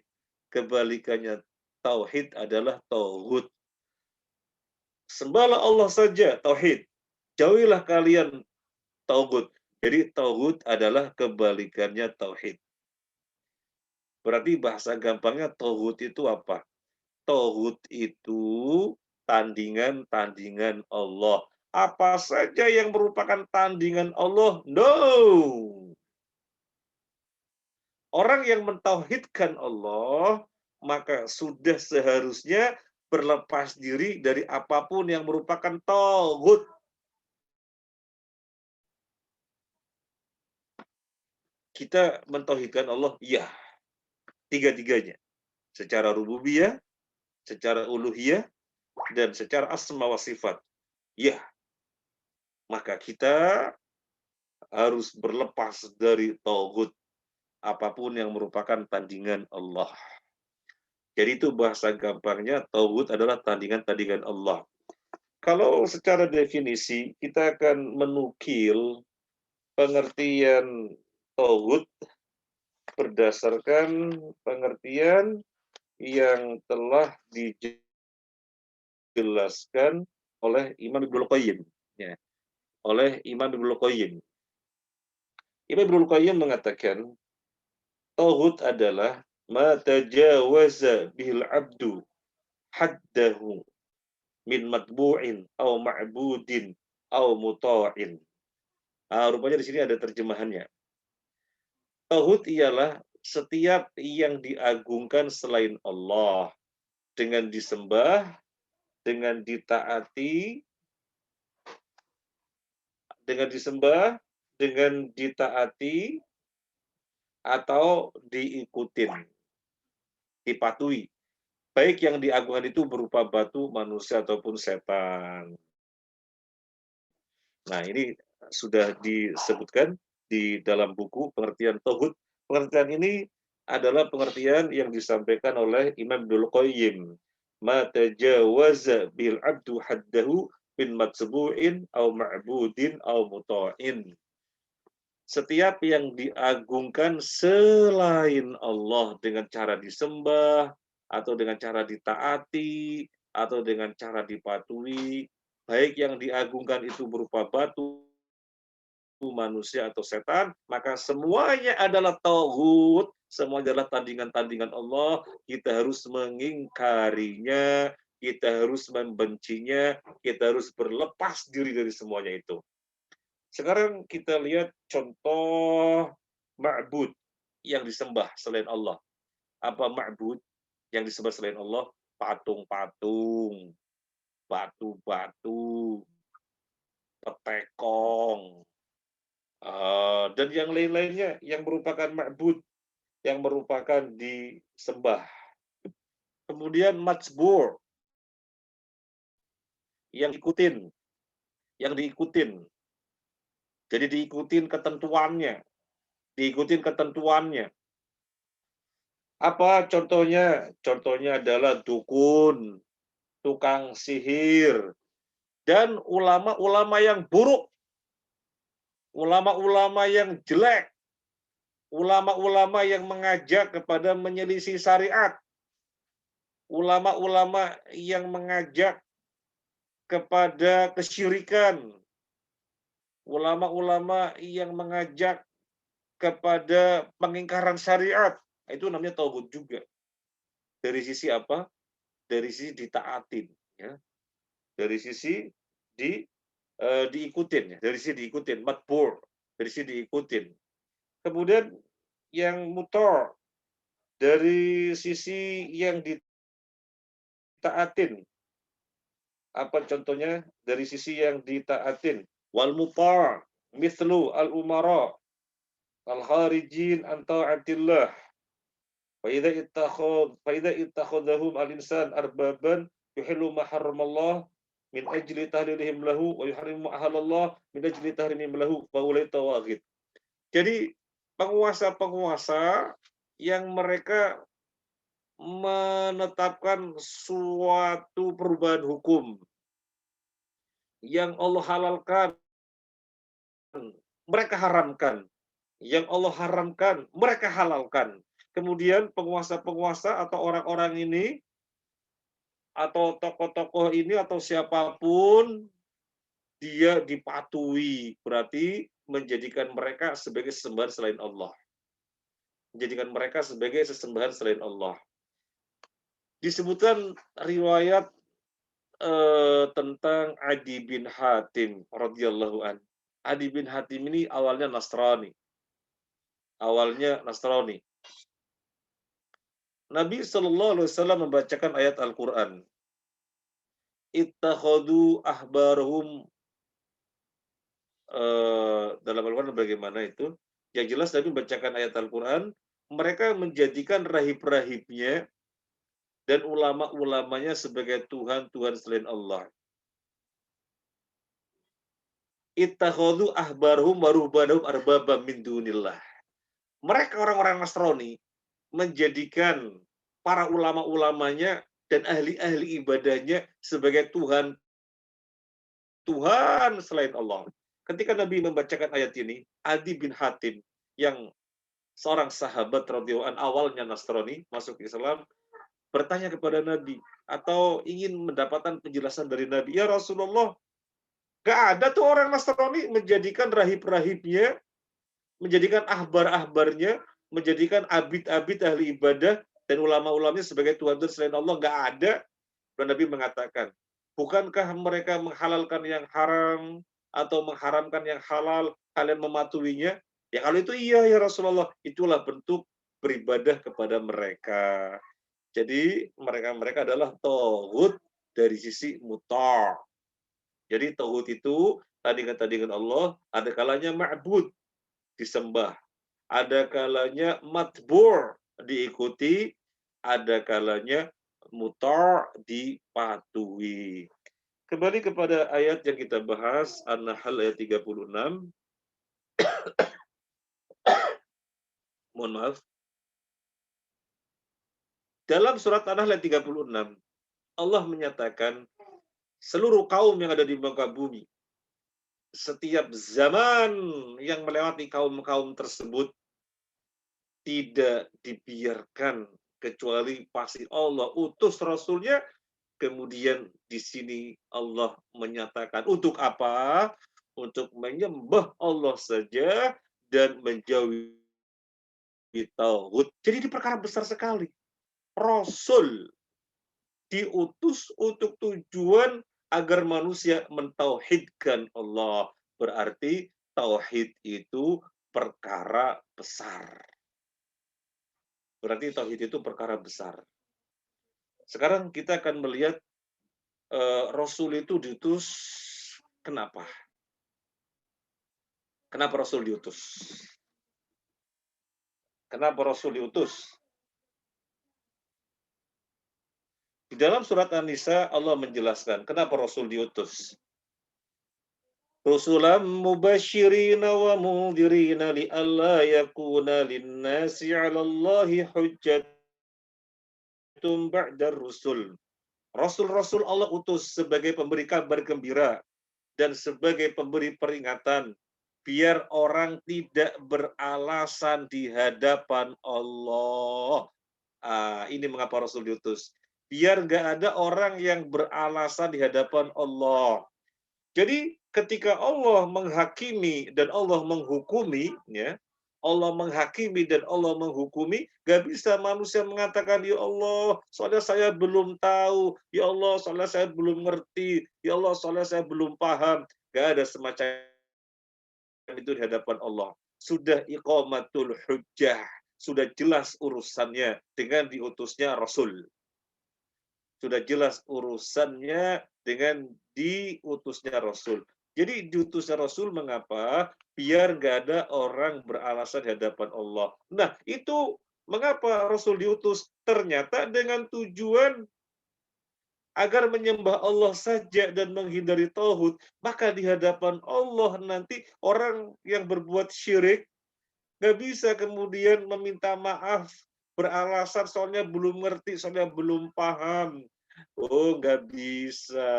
Kebalikannya tauhid adalah tauhid. Sembahlah Allah saja, tauhid. Jauhilah kalian tauhid. Jadi tauhid adalah kebalikannya tauhid. Berarti bahasa gampangnya tauhid itu apa? Tauhid itu tandingan-tandingan Allah. Apa saja yang merupakan tandingan Allah? No. Orang yang mentauhidkan Allah, maka sudah seharusnya berlepas diri dari apapun yang merupakan tauhid. Kita mentauhidkan Allah, ya, tiga-tiganya. Secara rububiyah, secara uluhiyah, dan secara asma wa sifat. Ya, maka kita harus berlepas dari tauhid, apapun yang merupakan tandingan Allah. Jadi itu bahasa gampangnya, tauhid adalah tandingan-tandingan Allah. Kalau secara definisi, kita akan menukil pengertian tauhid berdasarkan pengertian yang telah dijelaskan oleh Imam Ibnul Qayyim. Ya. oleh Imam Ibnul Qayyim. Imam Ibnul Qayyim mengatakan, tauhid adalah ma tajawaza bihil abdu haddahu min matbu'in au ma'budin au muta'in. Rupanya di sini ada terjemahannya. Tauhid ialah setiap yang diagungkan selain Allah, dengan disembah, dengan ditaati, dengan ditaati atau diikutin, dipatuhi. Baik yang diagungkan itu berupa batu, manusia ataupun setan. Nah, ini sudah disebutkan di dalam buku pengertian tauhid. Pengertian ini adalah pengertian yang disampaikan oleh Imam Ibnul Qayyim. Ma tajawaza bil abdu haddahu bin matsbu'in au ma'budin au muta'in. Setiap yang diagungkan selain Allah dengan cara disembah, atau dengan cara ditaati, atau dengan cara dipatuhi, baik yang diagungkan itu berupa batu, manusia atau setan, maka semuanya adalah tauhid, semua adalah tandingan-tandingan Allah. Kita harus mengingkarinya, kita harus membencinya, kita harus berlepas diri dari semuanya itu. Sekarang kita lihat contoh ma'bud yang disembah selain Allah. Apa ma'bud yang disembah selain Allah? Patung-patung, batu-batu, petekong, dan yang lain-lainnya yang merupakan ma'bud, yang merupakan disembah. Kemudian matsbur, yang diikutin. Jadi diikutin ketentuannya. Apa contohnya? Contohnya adalah dukun, tukang sihir, dan ulama-ulama yang buruk, ulama-ulama yang jelek, ulama-ulama yang mengajak kepada menyelisih syariat, ulama-ulama yang mengajak kepada kesyirikan, ulama-ulama yang mengajak kepada pengingkaran syariat. Itu namanya tauhid juga. Dari sisi apa? Dari sisi ditaatin, ya. Dari sisi diikutin, ya. Dari sisi diikutin, matbur, dari sisi diikutin. Kemudian yang mutor, dari sisi yang ditaatin. Apa contohnya? Dari sisi yang ditaatin. Wal mutar, mithlu al umara, al kharijin an ta'atillah. Faida ittakhadhahum al-insan arbaban yuhillu ma harramallah min ajli tahlilihim lahu wa yuharrimu ma ahallallah min ajli tahrimihim lahu fa ulai tawaghid. Jadi penguasa-penguasa yang mereka menetapkan suatu perubahan hukum yang Allah halalkan, mereka haramkan. Yang Allah haramkan, mereka halalkan. Kemudian penguasa-penguasa atau orang-orang ini, atau tokoh-tokoh ini, atau siapapun, dia dipatuhi. Berarti menjadikan mereka sebagai sesembahan selain Allah. Menjadikan mereka sebagai sesembahan selain Allah. Disebutkan riwayat tentang Adi bin Hatim radhiyallahu an. Adi bin Hatim ini awalnya Nasrani. Nabi SAW membacakan ayat Al-Quran. Ittakhadu ahbarahum, dalam Al-Quran bagaimana itu? Yang jelas Nabi membacakan ayat Al-Quran, mereka menjadikan rahib-rahibnya dan ulama-ulamanya sebagai Tuhan-Tuhan selain Allah. Ittakhadu ahbarahum wa ruhbanahum arbabam min dunillah. Mereka orang-orang Nasrani menjadikan para ulama-ulamanya dan ahli-ahli ibadahnya sebagai Tuhan selain Allah. Ketika Nabi membacakan ayat ini, Adi bin Hatim yang seorang sahabat radhiyallahu anhu awalnya Nasrani masuk Islam bertanya kepada Nabi atau ingin mendapatkan penjelasan dari Nabi, "Ya Rasulullah, Nggak ada tuh orang Nasrani menjadikan rahib-rahibnya, menjadikan ahbar-ahbarnya, menjadikan abid-abid ahli ibadah dan ulama-ulamanya sebagai Tuhan selain Allah. Nggak ada. Dan Nabi mengatakan, bukankah mereka menghalalkan yang haram atau mengharamkan yang halal, kalian mematuhinya? Ya kalau itu iya ya Rasulullah, itulah bentuk beribadah kepada mereka. Jadi mereka-mereka adalah tauhid dari sisi muta'. Jadi tauhid itu tandingan-tandingan Allah, ada kalanya ma'bud, disembah. Ada kalanya matbur, diikuti. Ada kalanya mutar, dipatuhi. Kembali kepada ayat yang kita bahas, An-Nahl ayat 36. Mohon maaf. Dalam surat An-Nahl ayat 36, Allah menyatakan seluruh kaum yang ada di muka bumi, setiap zaman yang melewati kaum-kaum tersebut, tidak dibiarkan kecuali pasti Allah utus Rasulnya. Kemudian di sini Allah menyatakan untuk apa? Untuk menyembah Allah saja dan menjauhi tauhid. Jadi ini perkara besar sekali. Rasul diutus untuk tujuan agar manusia mentauhidkan Allah. Berarti tauhid itu perkara besar. Berarti tauhid itu perkara besar. Sekarang kita akan melihat Rasul itu diutus kenapa? Kenapa Rasul diutus? Kenapa Rasul diutus? Di dalam surat An-Nisa Allah menjelaskan kenapa Rasul diutus. Rusulam mubashirina wa mundhirina li'alla yakuna lin-nasi 'ala Allahi hujjatun ba'da rusul. Rasul-rasul Allah utus sebagai pemberi kabar gembira dan sebagai pemberi peringatan biar orang tidak beralasan di hadapan Allah. Ini mengapa Rasul diutus. Biar nggak ada orang yang beralasan di hadapan Allah. Jadi ketika Allah menghakimi dan Allah menghukumi, ya, Allah menghakimi dan Allah menghukumi, gak bisa manusia mengatakan, ya Allah, soalnya saya belum tahu, ya Allah, soalnya saya belum ngerti, ya Allah, soalnya saya belum paham. Gak ada semacam itu di hadapan Allah. Sudah iqamatul hujjah, sudah jelas urusannya dengan diutusnya Rasul. Sudah jelas urusannya dengan diutusnya Rasul. Jadi diutusnya Rasul mengapa? Biar nggak ada orang beralasan di hadapan Allah. Nah, itu mengapa Rasul diutus? Ternyata dengan tujuan agar menyembah Allah saja dan menghindari tauhid, maka di hadapan Allah nanti orang yang berbuat syirik nggak bisa kemudian meminta maaf, beralasan soalnya belum ngerti, soalnya belum paham. Oh, nggak bisa.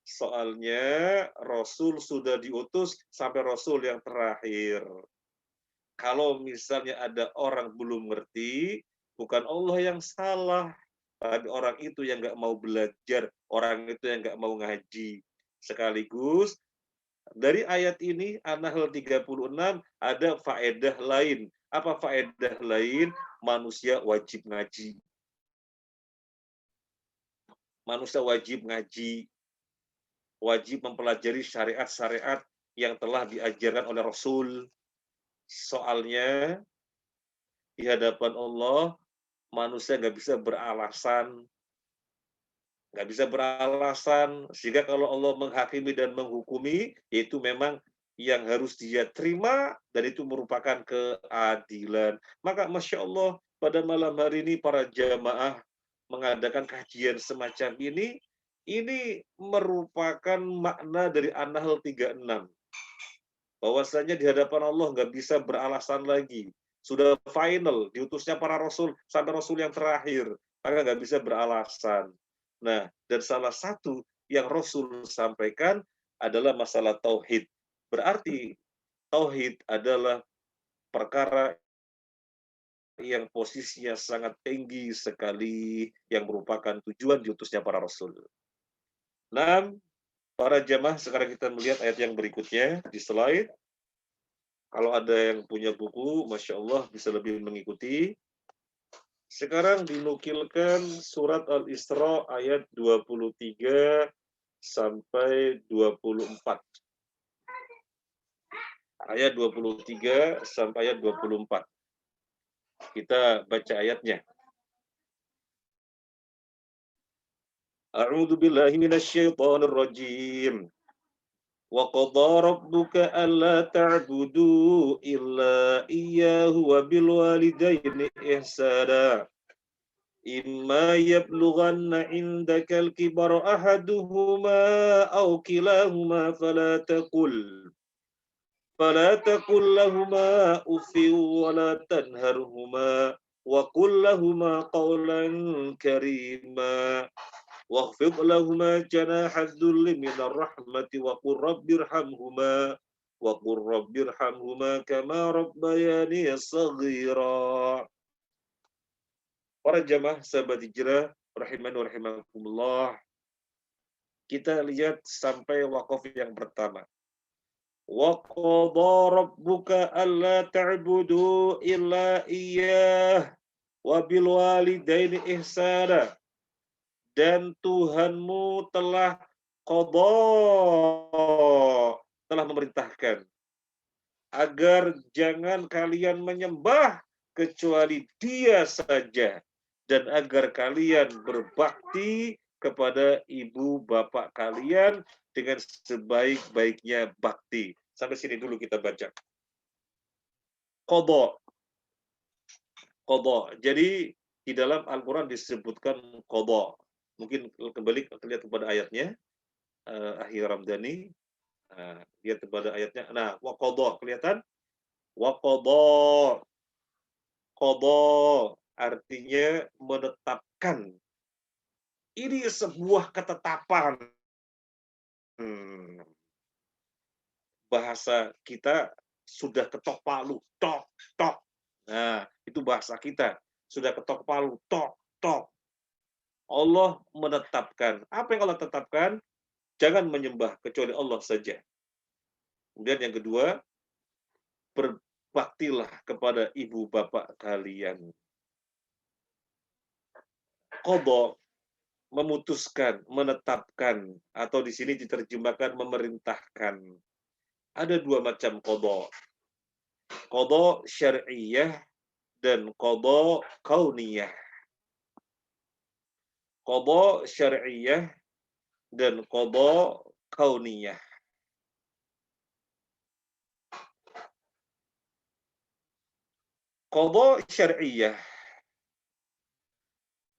Soalnya Rasul sudah diutus sampai Rasul yang terakhir. Kalau misalnya ada orang belum ngerti, bukan Allah yang salah, tapi orang itu yang nggak mau belajar, orang itu yang nggak mau ngaji. Sekaligus dari ayat ini, An-Nahl 36, ada faedah lain. Apa faedah lain? Manusia wajib ngaji. Manusia wajib ngaji, wajib mempelajari syariat-syariat yang telah diajarkan oleh Rasul. Soalnya di hadapan Allah manusia nggak bisa beralasan, sehingga kalau Allah menghakimi dan menghukumi, itu memang yang harus dia terima dan itu merupakan keadilan. Maka Masya Allah, pada malam hari ini para jamaah mengadakan kajian semacam ini merupakan makna dari An-Nahl 36. Bahwasanya di hadapan Allah nggak bisa beralasan lagi. Sudah final, diutusnya para Rasul, sampai Rasul yang terakhir. Maka nggak bisa beralasan. Nah, dan salah satu yang Rasul sampaikan adalah masalah tauhid. Berarti tauhid adalah perkara yang posisinya sangat tinggi sekali, yang merupakan tujuan diutusnya para Rasul. Nah, Para jamaah, sekarang kita melihat ayat yang berikutnya di slide. Kalau ada yang punya buku, Masya Allah bisa lebih mengikuti. Sekarang dinukilkan surat Al-Isra ayat 23 sampai 24. Ayat 23 sampai ayat 24. Kita baca ayatnya. A'udzu billahi minasyaitonir rajim. Wa qadha rabbuka alla ta'budu illa iyyahu wa bil walidayni ihsana. Imma yablughanna 'indakal kibara ahaduhuma aw kilahuma fala taqul lahumā uffin wa la tanharhumā wa qul lahumā qawlan karīmā. واخفض لهما جناح الذل من الرحمة وقل رب ارحمهما كما ربياني صغيرا. Para jamaah sahabat hijrah rahimani wa rahimakumullah, kita lihat sampai waqaf yang pertama. Wa qadha rabbuka alla ta'budu illa iyyah wa bil walidaini ihsana. Dan Tuhanmu telah qadha, telah memerintahkan agar jangan kalian menyembah kecuali Dia saja, dan agar kalian berbakti kepada ibu bapak kalian dengan sebaik-baiknya bakti. Sampai sini dulu kita baca. Qadha. Qadha. Jadi di dalam Al-Quran disebutkan qadha. Mungkin kembali lihat kepada ayatnya, Akhir Ramdhani, lihat kepada ayatnya. Nah, wa qadha, kelihatan? Wa qadha. Qadha artinya menetapkan. Ini sebuah ketetapan. Bahasa kita sudah ketok palu, tok, tok. Nah, itu bahasa kita. Sudah ketok palu, tok, tok. Allah menetapkan. Apa yang Allah tetapkan? Jangan menyembah kecuali Allah saja. Kemudian yang kedua, berbaktilah kepada ibu bapak kalian. Qadha, memutuskan, menetapkan, atau di sini diterjemahkan memerintahkan. Ada dua macam qadha. Qadha syar'iyyah dan qadha kauniyah. Qadha syar'iyyah dan qadha kauniyah. Qadha syar'iyyah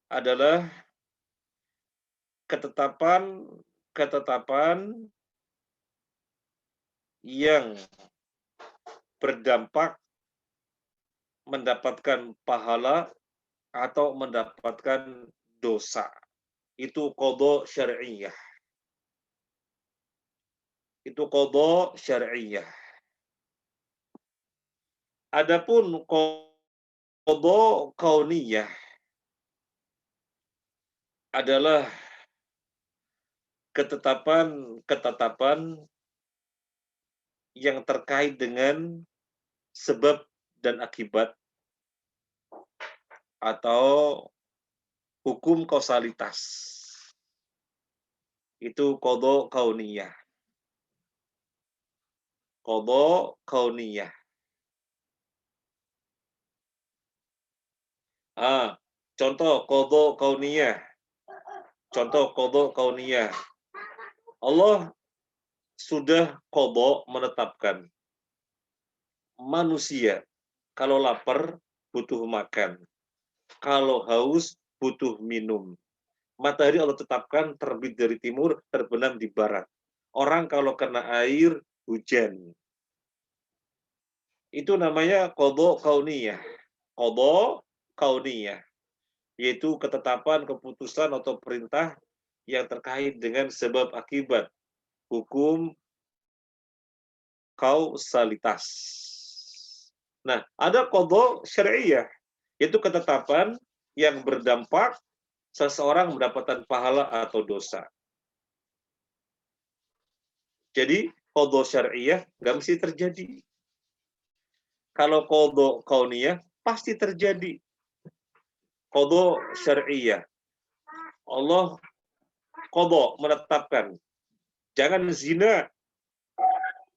adalah ketetapan yang berdampak mendapatkan pahala atau mendapatkan dosa. Itu qadha syar'iyyah. Itu qadha syar'iyyah. Adapun qadha kauniyah adalah ketetapan yang terkait dengan sebab dan akibat atau hukum kausalitas. Itu qadha kauniyah. Qadha kauniyah. Contoh qadha kauniyah. Contoh qadha kauniyah. Allah sudah qadha menetapkan manusia kalau lapar butuh makan, kalau haus butuh minum. Matahari Allah tetapkan terbit dari timur, terbenam di barat. Orang kalau kena air, hujan. Itu namanya qadha kauniyah. Qadha kauniyah, yaitu ketetapan, keputusan atau perintah yang terkait dengan sebab akibat, hukum kausalitas. Nah, ada qadha syar'iyyah, yaitu ketetapan yang berdampak seseorang mendapatkan pahala atau dosa. Jadi qadha syar'iyah nggak mesti terjadi. Kalau qadha kauniyah pasti terjadi. Qadha syar'iyah, Allah qadha menetapkan, jangan zina.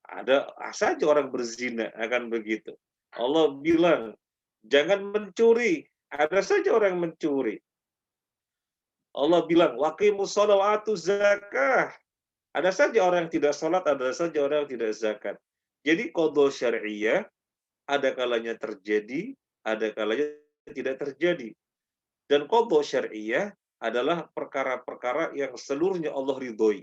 Ada saja orang berzina, akan begitu. Allah bilang, jangan mencuri. Ada saja orang mencuri. Allah bilang, waqimus shalah wa atuz zakah. Ada saja orang yang tidak sholat, ada saja orang yang tidak zakat. Jadi qadha syar'iyah ada kalanya terjadi, ada kalanya tidak terjadi. Dan qadha syar'iyah adalah perkara-perkara yang seluruhnya Allah ridhoi.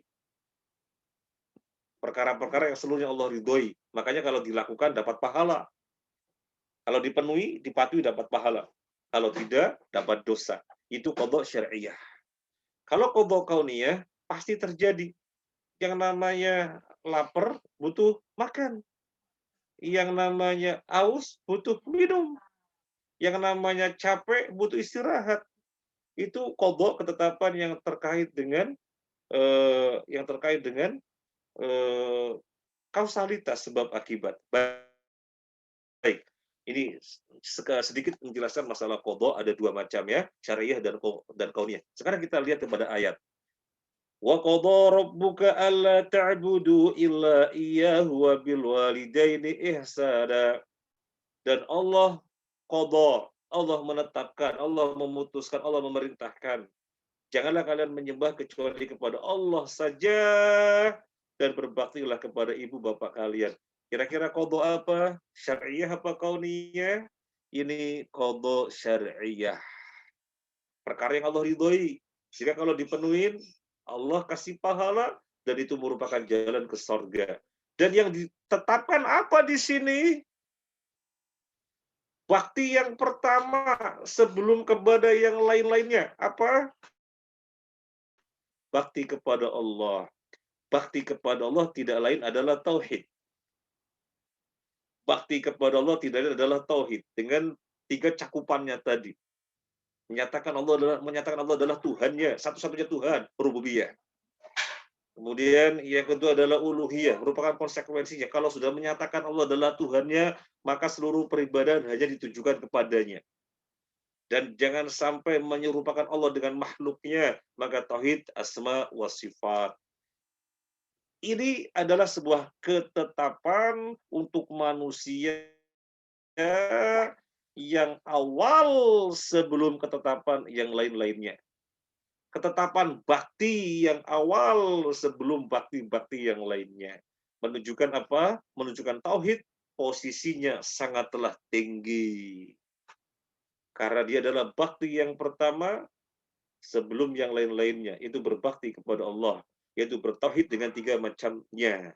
Perkara-perkara yang seluruhnya Allah ridhoi. Makanya kalau dilakukan dapat pahala. Kalau dipenuhi, dipatuhi dapat pahala. Kalau tidak, dapat dosa. Itu qadha syar'iyah. Kalau qadha kauniyah, pasti terjadi. Yang namanya lapar, butuh makan. Yang namanya aus, butuh minum. Yang namanya capek, butuh istirahat. Itu qadha, ketetapan yang terkait dengan kausalitas sebab akibat. Baik, ini sedikit menjelaskan masalah qadha, ada dua macam ya, syariah dan kauniyah. Sekarang kita lihat kepada ayat. Wa qadha rabbuka alla ta'budu illa iyyahu wa bil walidaini ihsana. Dan Allah qadha, Allah menetapkan, Allah memutuskan, Allah memerintahkan. Janganlah kalian menyembah kecuali kepada Allah saja dan berbaktilah kepada ibu bapak kalian. Kira-kira qadha apa? Syariah apa kauniyah? Ini qadha syariah. Perkara yang Allah ridhoi. Sehingga kalau dipenuhin, Allah kasih pahala dan itu merupakan jalan ke surga. Dan yang ditetapkan apa di sini? Bakti yang pertama sebelum kepada yang lain-lainnya. Apa? Bakti kepada Allah. Bakti kepada Allah tidak lain adalah tauhid. Bakti kepada Allah tidak lain adalah tauhid. Dengan tiga cakupannya tadi. Menyatakan Allah adalah Tuhannya, satu-satunya Tuhan, rububiyah. Kemudian yang kedua adalah uluhiyah, merupakan konsekuensinya. Kalau sudah menyatakan Allah adalah Tuhannya, maka seluruh peribadahan hanya ditujukan kepadanya. Dan jangan sampai menyerupakan Allah dengan makhluknya, maka tauhid asma wa sifat. Ini adalah sebuah ketetapan untuk manusia yang awal sebelum ketetapan yang lain-lainnya. Ketetapan bakti yang awal sebelum bakti-bakti yang lainnya. Menunjukkan apa? Menunjukkan tauhid, posisinya sangatlah tinggi. Karena dia adalah bakti yang pertama sebelum yang lain-lainnya. Itu berbakti kepada Allah. Yaitu bertauhid dengan tiga macamnya.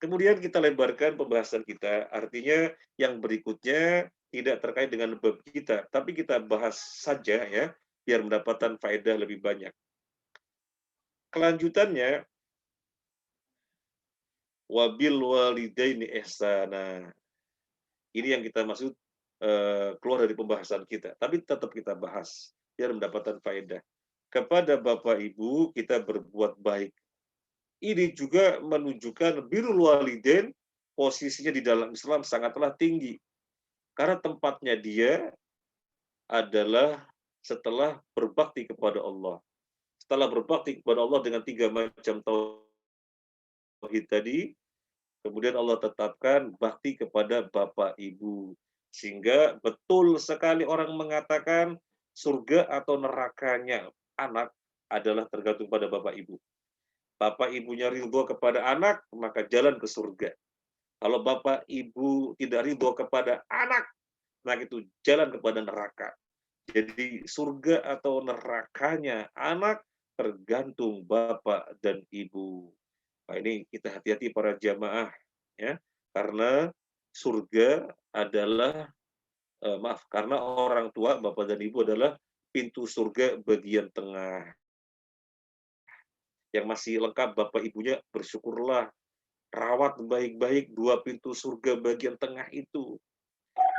Kemudian kita lebarkan pembahasan kita. Artinya yang berikutnya tidak terkait dengan bab kita. Tapi kita bahas saja ya. Biar mendapatkan faedah lebih banyak. Kelanjutannya, wabil walidaini ihsana. Ini yang kita maksud keluar dari pembahasan kita. Tapi tetap kita bahas biar mendapatkan faedah. Kepada Bapak Ibu kita berbuat baik. Ini juga menunjukkan birrul walidain posisinya di dalam Islam sangatlah tinggi. Karena tempatnya dia adalah setelah berbakti kepada Allah. Setelah berbakti kepada Allah dengan tiga macam tauhid tadi, kemudian Allah tetapkan bakti kepada Bapak Ibu. Sehingga betul sekali orang mengatakan surga atau nerakanya anak adalah tergantung pada Bapak Ibu. Bapak Ibunya ridho kepada anak, maka jalan ke surga. Kalau Bapak Ibu tidak ridho kepada anak, maka itu jalan kepada neraka. Jadi surga atau nerakanya anak tergantung Bapak dan Ibu. Nah, ini kita hati-hati para jamaah ya, karena surga adalah karena orang tua Bapak dan Ibu adalah pintu surga bagian tengah. Yang masih lengkap Bapak Ibunya bersyukurlah, rawat baik-baik dua pintu surga bagian tengah itu.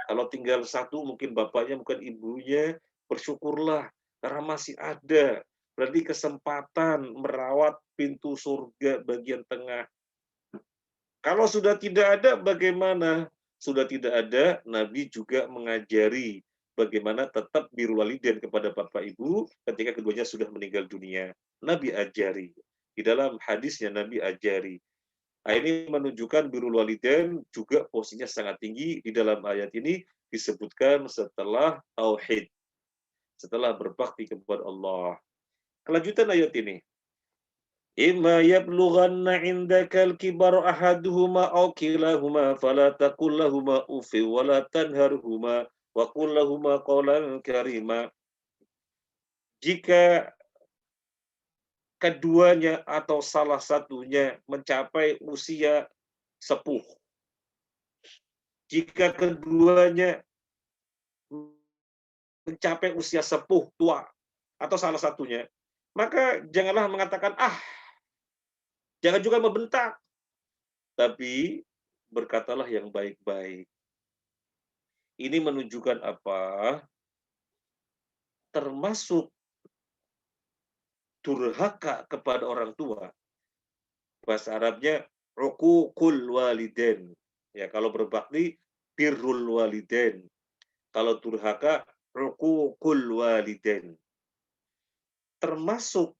Kalau tinggal satu mungkin bapaknya bukan ibunya, bersyukurlah karena masih ada. Berarti kesempatan merawat pintu surga bagian tengah. Kalau sudah tidak ada, bagaimana? Sudah tidak ada, Nabi juga mengajari bagaimana tetap birrul walidain kepada bapak ibu ketika keduanya sudah meninggal dunia. Nabi ajari. Di dalam hadisnya Nabi ajari. Nah, ini menunjukkan birrul walidain juga posisinya sangat tinggi di dalam ayat ini disebutkan setelah tauhid, setelah berbakti kepada Allah. Kelanjutan ayat ini. Imma yablughanna indaka al-kibar ahaduhuma aw kilahuma fala taqul lahumā uffin wa la tanharhuma wa qul lahumā qawlan karīmā. Jika keduanya atau salah satunya mencapai usia sepuh, jika keduanya mencapai usia sepuh, tua, atau salah satunya, maka janganlah mengatakan, "Ah," jangan juga membentak, tapi berkatalah yang baik-baik. Ini menunjukkan apa? Termasuk durhaka kepada orang tua. Bahasa Arabnya uququl walidain. Ya, kalau berbakti birrul walidain. Kalau durhaka uququl walidain. Termasuk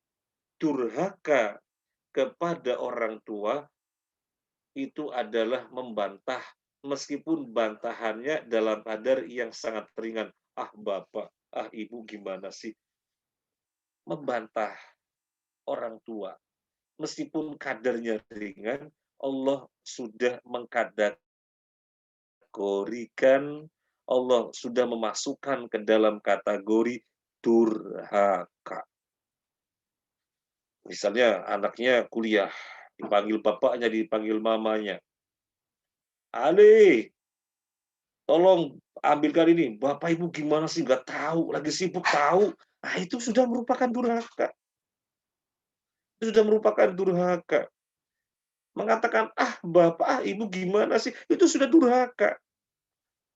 durhaka kepada orang tua itu adalah membantah, meskipun bantahannya dalam kadar yang sangat ringan. Ah bapak, ah ibu gimana sih? Membantah orang tua. Meskipun kadarnya ringan, Allah sudah mengkategorikan, Allah sudah memasukkan ke dalam kategori durhaka. Misalnya anaknya kuliah, dipanggil bapaknya, dipanggil mamanya. Ali, tolong ambilkan ini. Bapak ibu gimana sih? Nggak tahu, lagi sibuk tahu. Nah, itu sudah merupakan durhaka. Itu sudah merupakan durhaka. Mengatakan, ah bapak, ah ibu gimana sih? Itu sudah durhaka.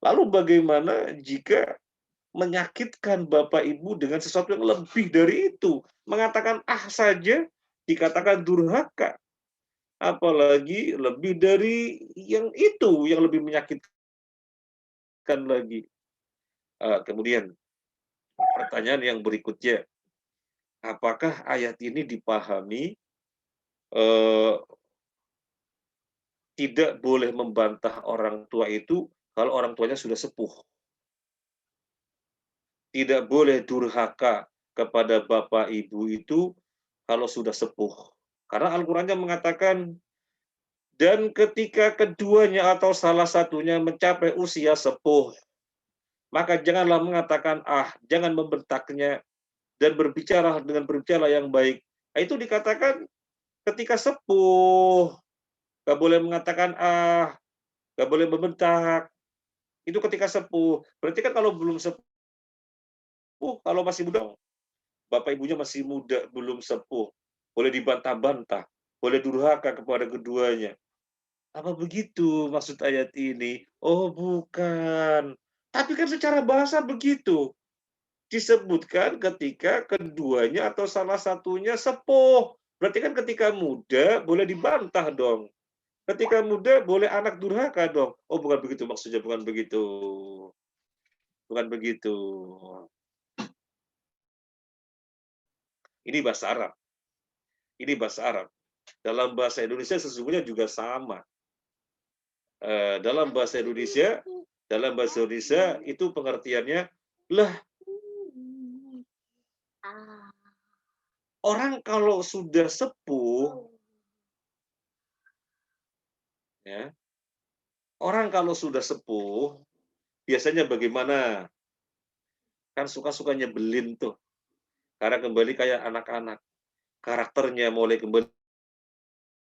Lalu bagaimana jika menyakitkan bapak ibu dengan sesuatu yang lebih dari itu? Mengatakan ah saja dikatakan durhaka. Apalagi lebih dari yang itu, yang lebih menyakitkan lagi. Kemudian pertanyaan yang berikutnya, apakah ayat ini dipahami tidak boleh membantah orang tua itu kalau orang tuanya sudah sepuh? Tidak boleh durhaka kepada bapak ibu itu kalau sudah sepuh. Karena Al-Qur'annya mengatakan, dan ketika keduanya atau salah satunya mencapai usia sepuh, maka janganlah mengatakan, ah, jangan membentaknya, dan berbicara dengan berbicara yang baik. Nah, itu dikatakan ketika sepuh, gak boleh mengatakan, ah, gak boleh membentak. Itu ketika sepuh. Berarti kan kalau belum sepuh, kalau masih muda, bapak ibunya masih muda, belum sepuh, boleh dibantah-bantah, boleh durhaka kepada keduanya. Apa begitu maksud ayat ini? Oh, bukan. Tapi kan secara bahasa begitu. Disebutkan ketika keduanya atau salah satunya sepuh. Berarti kan ketika muda boleh dibantah dong. Ketika muda boleh anak durhaka dong. Oh, bukan begitu maksudnya, bukan begitu. Bukan begitu. Ini bahasa Arab. Ini bahasa Arab. Dalam bahasa Indonesia sesungguhnya juga sama. Dalam bahasa Indonesia itu pengertiannya, lah, orang kalau sudah sepuh, ya, orang kalau sudah sepuh, biasanya bagaimana? Kan suka-suka nyebelin tuh. Karena kembali kayak anak-anak. Karakternya mulai kembali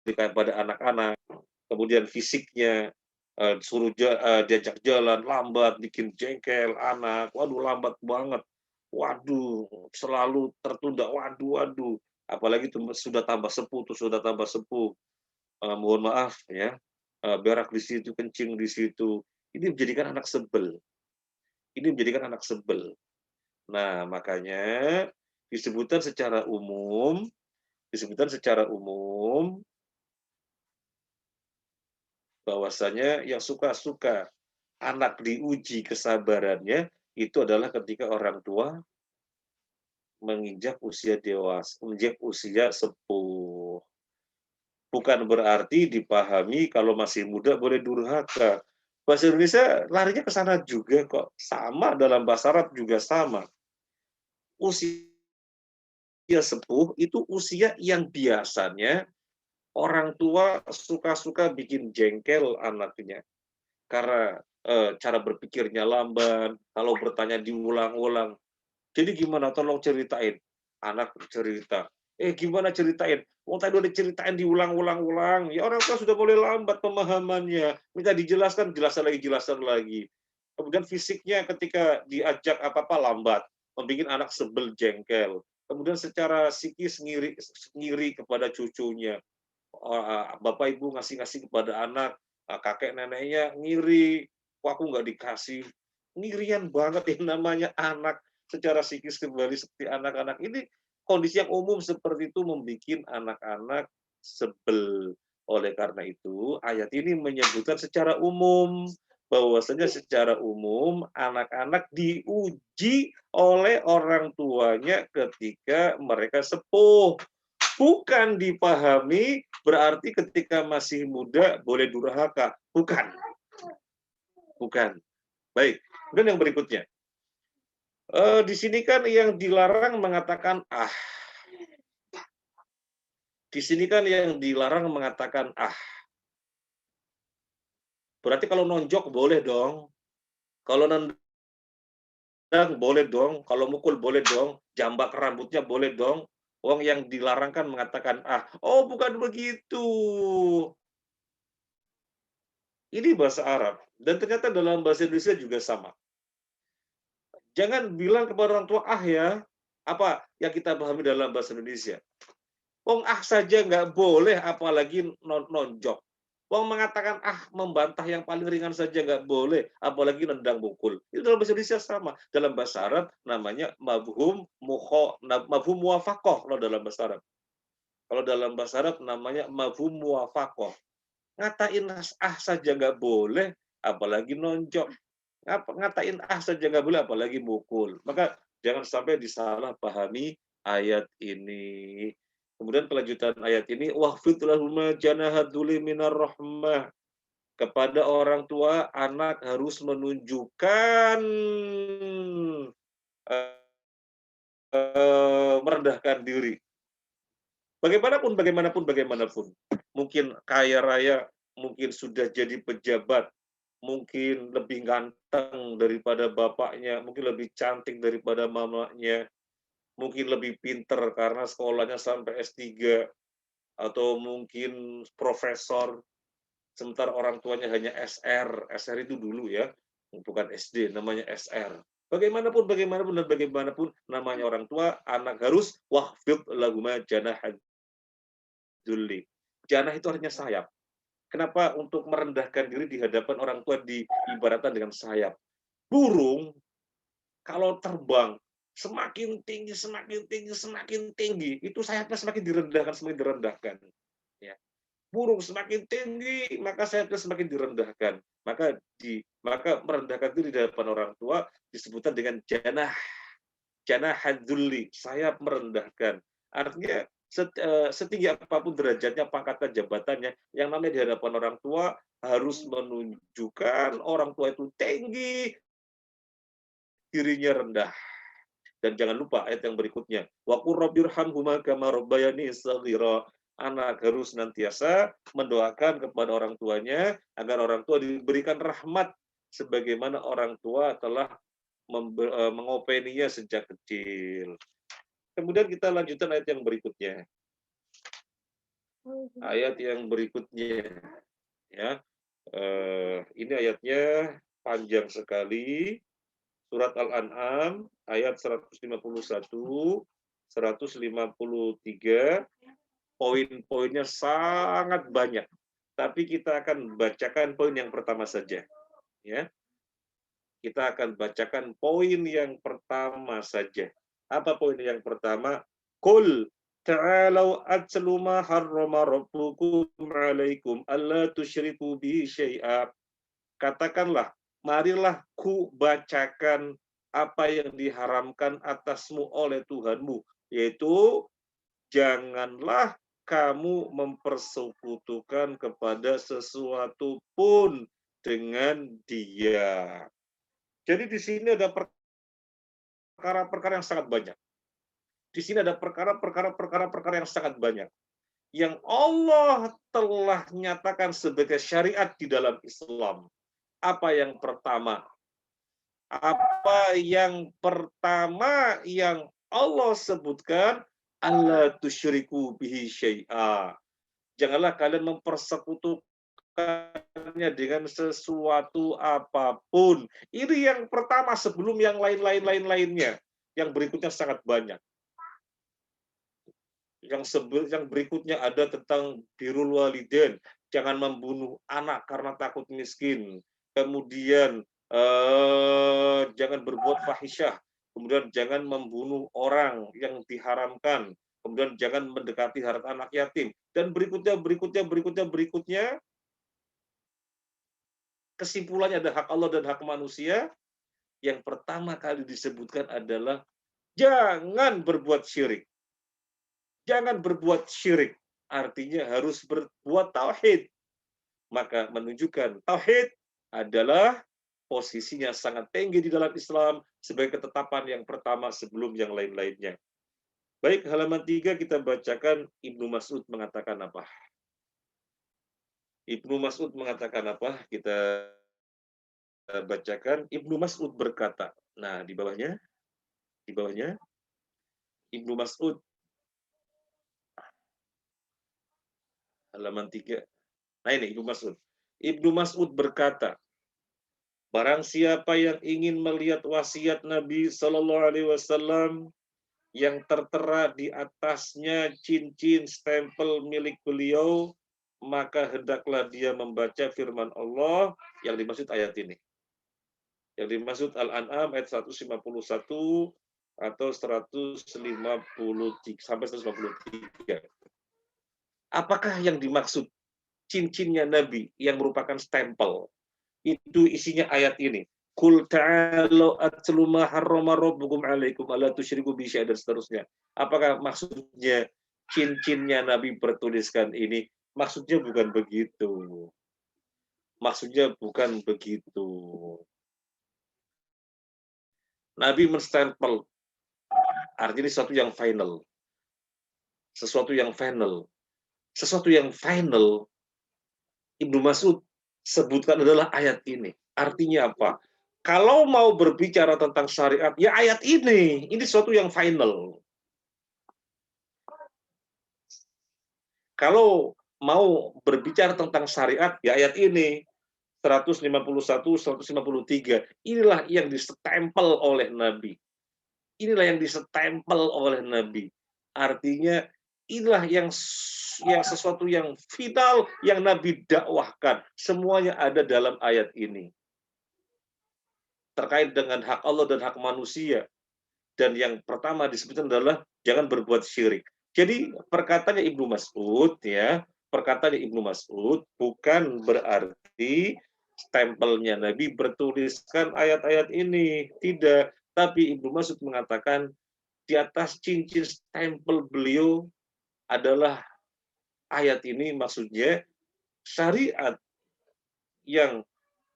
kayak pada anak-anak. Kemudian fisiknya, suruh diajak jalan lambat, bikin jengkel anak. Waduh, lambat banget. Waduh, selalu tertunda. Waduh, waduh. Apalagi tuh sudah tambah sepuh, mohon maaf ya, berak di situ, kencing di situ. Ini menjadikan anak sebel. Ini menjadikan anak sebel. Nah, makanya disebutkan secara umum, disebutkan secara umum bahwasanya yang suka-suka anak diuji kesabarannya itu adalah ketika orang tua menginjak usia dewasa, menginjak usia sepuh. Bukan berarti dipahami kalau masih muda boleh durhaka. Bahasa Indonesia larinya ke sana juga kok. Sama dalam bahasa Arab juga sama. Usia sepuh itu usia yang biasanya orang tua suka-suka bikin jengkel anaknya. Karena cara berpikirnya lamban, kalau bertanya diulang-ulang. Jadi gimana? Tolong ceritain. Anak cerita. Gimana ceritain? Oh, tadi udah ceritain diulang-ulang-ulang. Ya orang tua sudah mulai lambat pemahamannya. Minta dijelaskan, jelasan lagi. Kemudian fisiknya ketika diajak apa-apa lambat. Membuat anak sebel jengkel. Kemudian secara psikis ngiri kepada cucunya. Bapak ibu ngasih-ngasih kepada anak, kakek neneknya ngiri, kok aku nggak dikasih. Ngirian banget yang namanya anak secara psikis kembali seperti anak-anak. Ini kondisi yang umum seperti itu membuat anak-anak sebel. Oleh karena itu, ayat ini menyebutkan secara umum bahwasanya secara umum anak-anak diuji oleh orang tuanya ketika mereka sepuh. Bukan dipahami berarti ketika masih muda boleh durhaka. Bukan. Bukan. Baik. Kemudian yang berikutnya. Di sini kan yang dilarang mengatakan ah. Di sini kan yang dilarang mengatakan ah. Berarti kalau nonjok boleh dong. Kalau nendang boleh dong. Kalau mukul boleh dong. Jambak rambutnya boleh dong. Wong yang dilarang kan mengatakan ah. Oh, bukan begitu. Ini bahasa Arab. Dan ternyata dalam bahasa Indonesia juga sama. Jangan bilang kepada orang tua ah ya. Apa yang kita pahami dalam bahasa Indonesia. Wong ah saja nggak boleh, apalagi nonjok. Wong mengatakan ah, membantah yang paling ringan saja nggak boleh, apalagi nendang mukul. Itu dalam bahasa Indonesia sama. Dalam bahasa Arab namanya mafhum muwafaqah kalau dalam bahasa Arab. Kalau dalam bahasa Arab namanya mafhum muwafaqah. Ngatain ah saja nggak boleh, apalagi nonjok. Ngatain ah saja nggak boleh, apalagi mukul. Maka jangan sampai disalahpahami ayat ini. Kemudian kelanjutan ayat ini, wahfid lahuma janahadzuli minar rahmah. Kepada orang tua, anak harus menunjukkan merendahkan diri. Bagaimanapun. Mungkin kaya raya, mungkin sudah jadi pejabat, mungkin lebih ganteng daripada bapaknya, mungkin lebih cantik daripada mamanya, mungkin lebih pinter karena sekolahnya sampai S3, atau mungkin profesor, sementara orang tuanya hanya SR. SR itu dulu ya, bukan SD, namanya SR. Bagaimanapun namanya orang tua, anak harus wahfid lahuma janahadzulli. Janah itu artinya sayap. Kenapa untuk merendahkan diri di hadapan orang tua diibaratkan dengan sayap? Burung kalau terbang semakin tinggi, itu sayapnya semakin direndahkan. Ya. Burung semakin tinggi, maka sayapnya semakin direndahkan. Maka merendahkan diri di hadapan orang tua disebutkan dengan janah hadzulli, sayap merendahkan. Artinya setinggi apapun derajatnya, pangkatnya, jabatannya, yang namanya di hadapan orang tua harus menunjukkan orang tua itu tinggi, dirinya rendah. Dan jangan lupa ayat yang berikutnya. Wa qur rabbirhamhuma kama rabbayani shaghira. Anak harus senantiasa mendoakan kepada orang tuanya agar orang tua diberikan rahmat sebagaimana orang tua telah mengopeninya sejak kecil. Kemudian kita lanjutkan ayat yang berikutnya. Ayat yang berikutnya, ya. Ini ayatnya panjang sekali. Surat Al-An'am ayat 151, 153, poin-poinnya sangat banyak. Tapi kita akan bacakan poin yang pertama saja. Ya. Kita akan bacakan poin yang pertama saja. Apa poin yang pertama? Qul ta'alau atlu ma harrama rabbukum 'alaikum alla tusyriku bi syai'a. Katakanlah, marilah ku bacakan apa yang diharamkan atasmu oleh Tuhanmu, yaitu janganlah kamu mempersekutukan kepada sesuatu pun dengan Dia. Jadi di sini ada perkara-perkara yang sangat banyak. Di sini ada perkara-perkara yang sangat banyak yang Allah telah nyatakan sebagai syariat di dalam Islam. Apa yang pertama? Apa yang pertama yang Allah sebutkan? Allah tusyriku bihi syai'a. Janganlah kalian mempersekutukannya dengan sesuatu apapun. Ini yang pertama sebelum yang lainnya. Yang berikutnya sangat banyak. Yang berikutnya ada tentang birrul walidain, jangan membunuh anak karena takut miskin. Kemudian jangan berbuat fahisyah, kemudian jangan membunuh orang yang diharamkan, kemudian jangan mendekati harta anak yatim, dan berikutnya kesimpulannya ada hak Allah dan hak manusia. Yang pertama kali disebutkan adalah jangan berbuat syirik. Jangan berbuat syirik, artinya harus berbuat tauhid. Maka menunjukkan tauhid adalah posisinya sangat tinggi di dalam Islam sebagai ketetapan yang pertama sebelum yang lain-lainnya. Baik, halaman 3 kita bacakan Ibnu Mas'ud mengatakan apa. Ibnu Mas'ud mengatakan apa? Kita bacakan. Ibnu Mas'ud berkata. Nah, di bawahnya Ibnu Mas'ud halaman 3. Nah, ini Ibnu Mas'ud. Ibnu Mas'ud berkata, barang siapa yang ingin melihat wasiat Nabi Shallallahu Alaihi Wasallam yang tertera di atasnya cincin stempel milik beliau, maka hendaklah dia membaca firman Allah yang dimaksud ayat ini. Yang dimaksud Al-An'am ayat 151 atau 153 sampai 153. Apakah yang dimaksud cincinnya Nabi yang merupakan stempel? Itu isinya ayat ini. Qul ta'alu atlu ma harrama rabbukum 'alaikum alla tusyriku bi syai'an dan seterusnya. Apakah maksudnya cincinnya Nabi bertuliskan ini? Maksudnya bukan begitu. Maksudnya bukan begitu. Nabi menstempel artinya sesuatu yang final. Sesuatu yang final. Sesuatu yang final Ibnu Mas'ud sebutkan adalah ayat ini. Artinya apa? Kalau mau berbicara tentang syariat, ya ayat ini. Ini sesuatu yang final. Kalau mau berbicara tentang syariat, ya ayat ini. 151, 153. Inilah yang distempel oleh Nabi. Inilah yang distempel oleh Nabi. Artinya inilah yang sesuatu yang vital yang Nabi dakwahkan. Semuanya ada dalam ayat ini. Terkait dengan hak Allah dan hak manusia. Dan yang pertama disebutkan adalah jangan berbuat syirik. Jadi perkataannya Ibnu Mas'ud ya, perkataannya Ibnu Mas'ud bukan berarti stempelnya Nabi bertuliskan ayat-ayat ini, tidak. Tapi Ibnu Mas'ud mengatakan di atas cincin stempel beliau adalah ayat ini, maksudnya syariat yang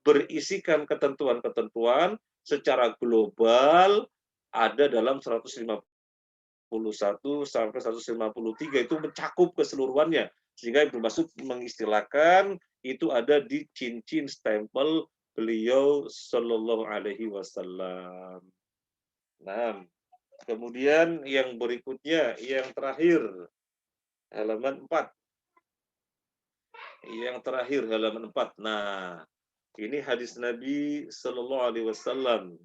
berisikan ketentuan-ketentuan secara global ada dalam 151 sampai 153 itu mencakup keseluruhannya. Sehingga Ibnu Mas'ud mengistilahkan itu ada di cincin stempel beliau Shallallahu Alaihi Wasallam. Nah, kemudian yang berikutnya, yang terakhir, halaman 4. Yang terakhir, halaman 4. Nah, ini hadis Nabi Shallallahu Alaihi Wasallam.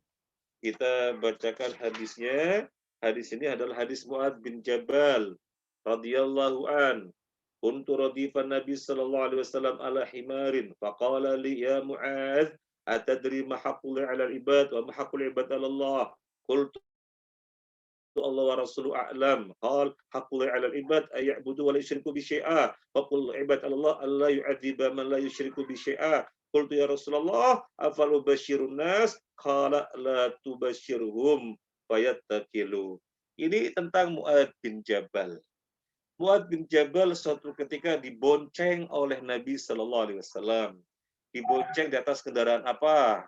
Kita bacakan hadisnya. Hadis ini adalah hadis Mu'adz bin Jabal radhiyallahu an. Kuntu radifan Nabi sallallahu alaihi wasallam ala himarin faqala li ya Mu'adz atadri ma haqqul 'ala al-ibad wa ma haqqul 'ibad 'ala Allah? Qultu Allah wa rasuluhu a'lam. Qal haqqul 'alal ibad ay ya'budu wa la yusyriku bi syai'a. Wa qul ibad Allah alla yu'adziba man la yusyriku bi syai'a. Qultu ya Rasulullah afal ubasyirun nas? Qala la tubasyirhum fayattakilu. Ini tentang Mu'adz bin Jabal. Mu'adz bin Jabal suatu ketika dibonceng oleh Nabi Shallallahu Alaihi Wasallam. Dibonceng di atas kendaraan apa?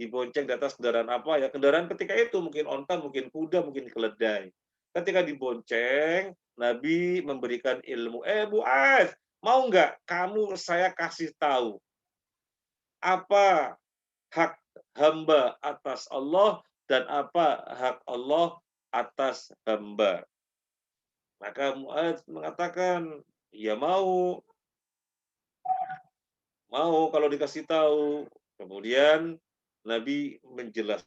Dibonceng di atas kendaraan apa ya? Kendaraan ketika itu mungkin onta, mungkin kuda, mungkin keledai. Ketika dibonceng, Nabi memberikan ilmu. Mu'adz, mau nggak kamu saya kasih tahu apa hak hamba atas Allah dan apa hak Allah atas hamba? Maka Mu'adz mengatakan, ya mau kalau dikasih tahu. Kemudian Nabi menjelaskan,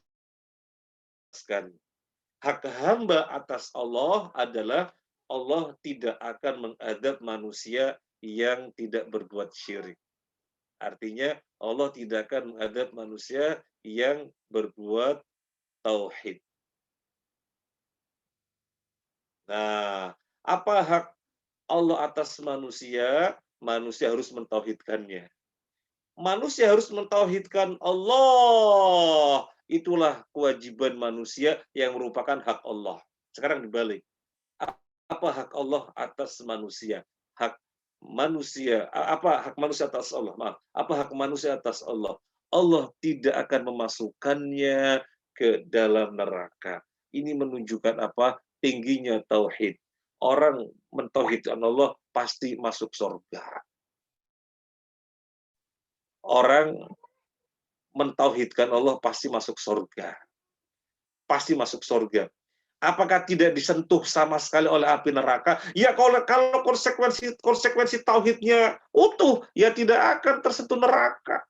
hak hamba atas Allah adalah Allah tidak akan mengadab manusia yang tidak berbuat syirik. Artinya Allah tidak akan mengadab manusia yang berbuat tauhid. Nah, apa hak Allah atas manusia? Manusia harus mentauhidkannya. Manusia harus mentauhidkan Allah. Itulah kewajiban manusia yang merupakan hak Allah. Sekarang dibalik. Apa hak Allah atas manusia? Hak manusia, apa hak manusia atas Allah? Maaf, apa hak manusia atas Allah? Allah tidak akan memasukkannya ke dalam neraka. Ini menunjukkan apa? Tingginya tauhid. Orang mentauhidkan Allah pasti masuk surga. Orang mentauhidkan Allah pasti masuk surga. Pasti masuk surga. Apakah tidak disentuh sama sekali oleh api neraka? Ya kalau konsekuensi tauhidnya utuh, ya tidak akan tersentuh neraka.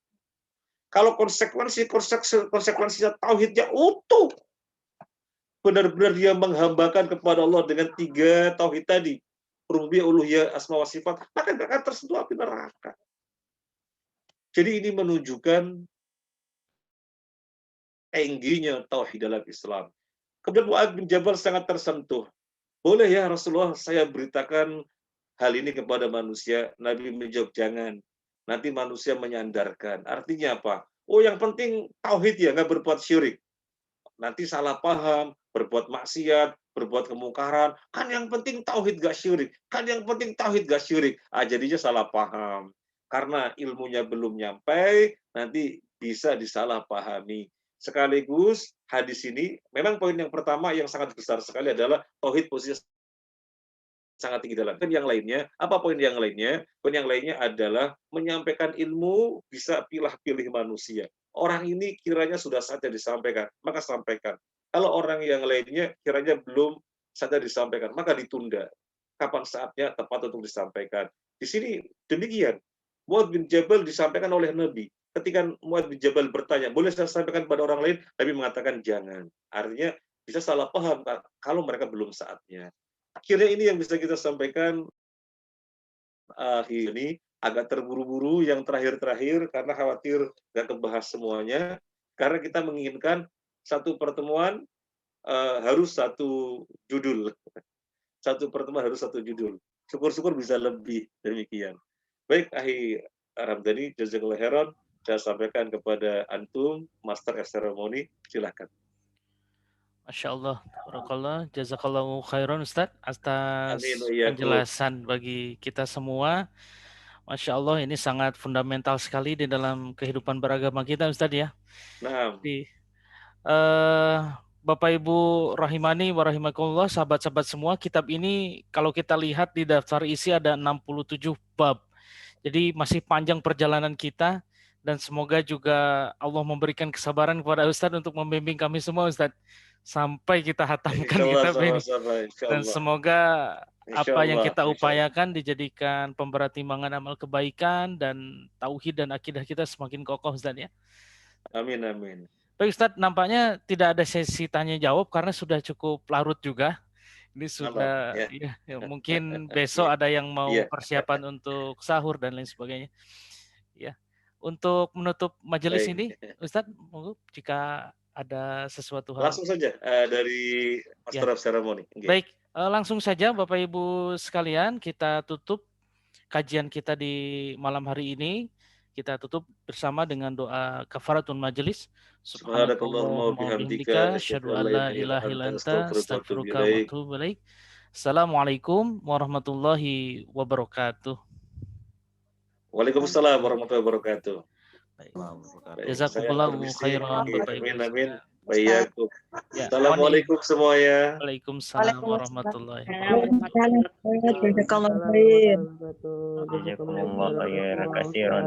Kalau konsekuensinya tauhidnya utuh, benar-benar dia menghambakan kepada Allah dengan 3 tauhid tadi, rububiyah, uluhiyah, asma wa sifat, maka tidak akan tersentuh api neraka. Jadi ini menunjukkan tingginya tauhid dalam Islam. Kemudian Mu'adz bin Jabal sangat tersentuh. Boleh ya Rasulullah saya beritakan hal ini kepada manusia? Nabi menjawab, jangan. Nanti manusia menyandarkan. Artinya apa? Oh, yang penting tauhid ya, nggak berbuat syirik. Nanti salah paham, berbuat maksiat, berbuat kemungkaran. Kan yang penting tauhid gak syirik. Kan yang penting tauhid gak syirik. Jadinya salah paham. Karena ilmunya belum nyampe, nanti bisa disalahpahami. Sekaligus hadis ini, memang poin yang pertama yang sangat besar sekali adalah tauhid posisi sangat tinggi dalam. Dan yang lainnya, apa poin yang lainnya? Poin yang lainnya adalah menyampaikan ilmu bisa pilih-pilih manusia. Orang ini kiranya sudah saatnya disampaikan, maka sampaikan. Kalau orang yang lainnya kiranya belum saatnya disampaikan, maka ditunda. Kapan saatnya tepat untuk disampaikan. Di sini demikian. Mu'adz bin Jabal disampaikan oleh Nabi. Ketika Mu'adz bin Jabal bertanya, boleh saya sampaikan kepada orang lain? Nabi mengatakan jangan. Artinya bisa salah paham kalau mereka belum saatnya. Akhirnya ini yang bisa kita sampaikan ini agak terburu-buru yang terakhir-terakhir karena khawatir nggak kebahas semuanya. Karena kita menginginkan satu pertemuan harus satu judul. Satu pertemuan harus satu judul. Syukur-syukur bisa lebih demikian. Baik, Ahi Ramdhani, jazakallahu khairan. Saya sampaikan kepada Antum, Master of Ceremony, silakan. Masya Allah, Barakallah, Jazakallahu khairan Ustaz Amin. atas penjelasan bagi kita semua. Masya Allah, ini sangat fundamental sekali di dalam kehidupan beragama kita Ustaz ya. Nah, Di, Bapak Ibu rahimani wa rahimakumullah, sahabat-sahabat semua, kitab ini kalau kita lihat di daftar isi ada 67 bab. Jadi masih panjang perjalanan kita dan semoga juga Allah memberikan kesabaran kepada Ustadz untuk membimbing kami semua Ustadz sampai kita hatamkan kitab ini. Dan semoga apa yang kita upayakan dijadikan pemberat timbangan amal kebaikan dan tauhid dan akidah kita semakin kokoh Ustadz ya. Amin, amin. Baik Ustadz, nampaknya tidak ada sesi tanya jawab karena sudah cukup larut juga. Ini sudah ya, mungkin besok ada yang mau persiapan untuk sahur dan lain sebagainya. Ya. Untuk menutup majelis ini, Ustadz, jika ada sesuatu hal? Langsung saja dari Ya. Master of Ceremony. Nggih. Baik, langsung saja Bapak Ibu sekalian, kita tutup kajian kita di malam hari ini. Kita tutup bersama dengan doa kafaratun majelis. Subhanakallahumma wa Subhanakallahumma wa bihamdika bihamdika asyhadu asyhadu an an la la ilaha illa ilaha illa anta anta astaghfiruka wa atubu astaghfiruka wa ilaik. atubu ilaik. Assalamualaikum warahmatullahi wabarakatuh. Waalaikumsalam warahmatullahi wabarakatuh. Baik. Baik, saya Jazakumullahu permisi. khairan Bapak Ibu Amin amin. sekalian. Bayakum. Ya, Assalamualaikum semuanya. Waalaikumsalam warahmatullahi Waalaikumsalam. Jazakallah khair. Jazakumullah khairan katsiran.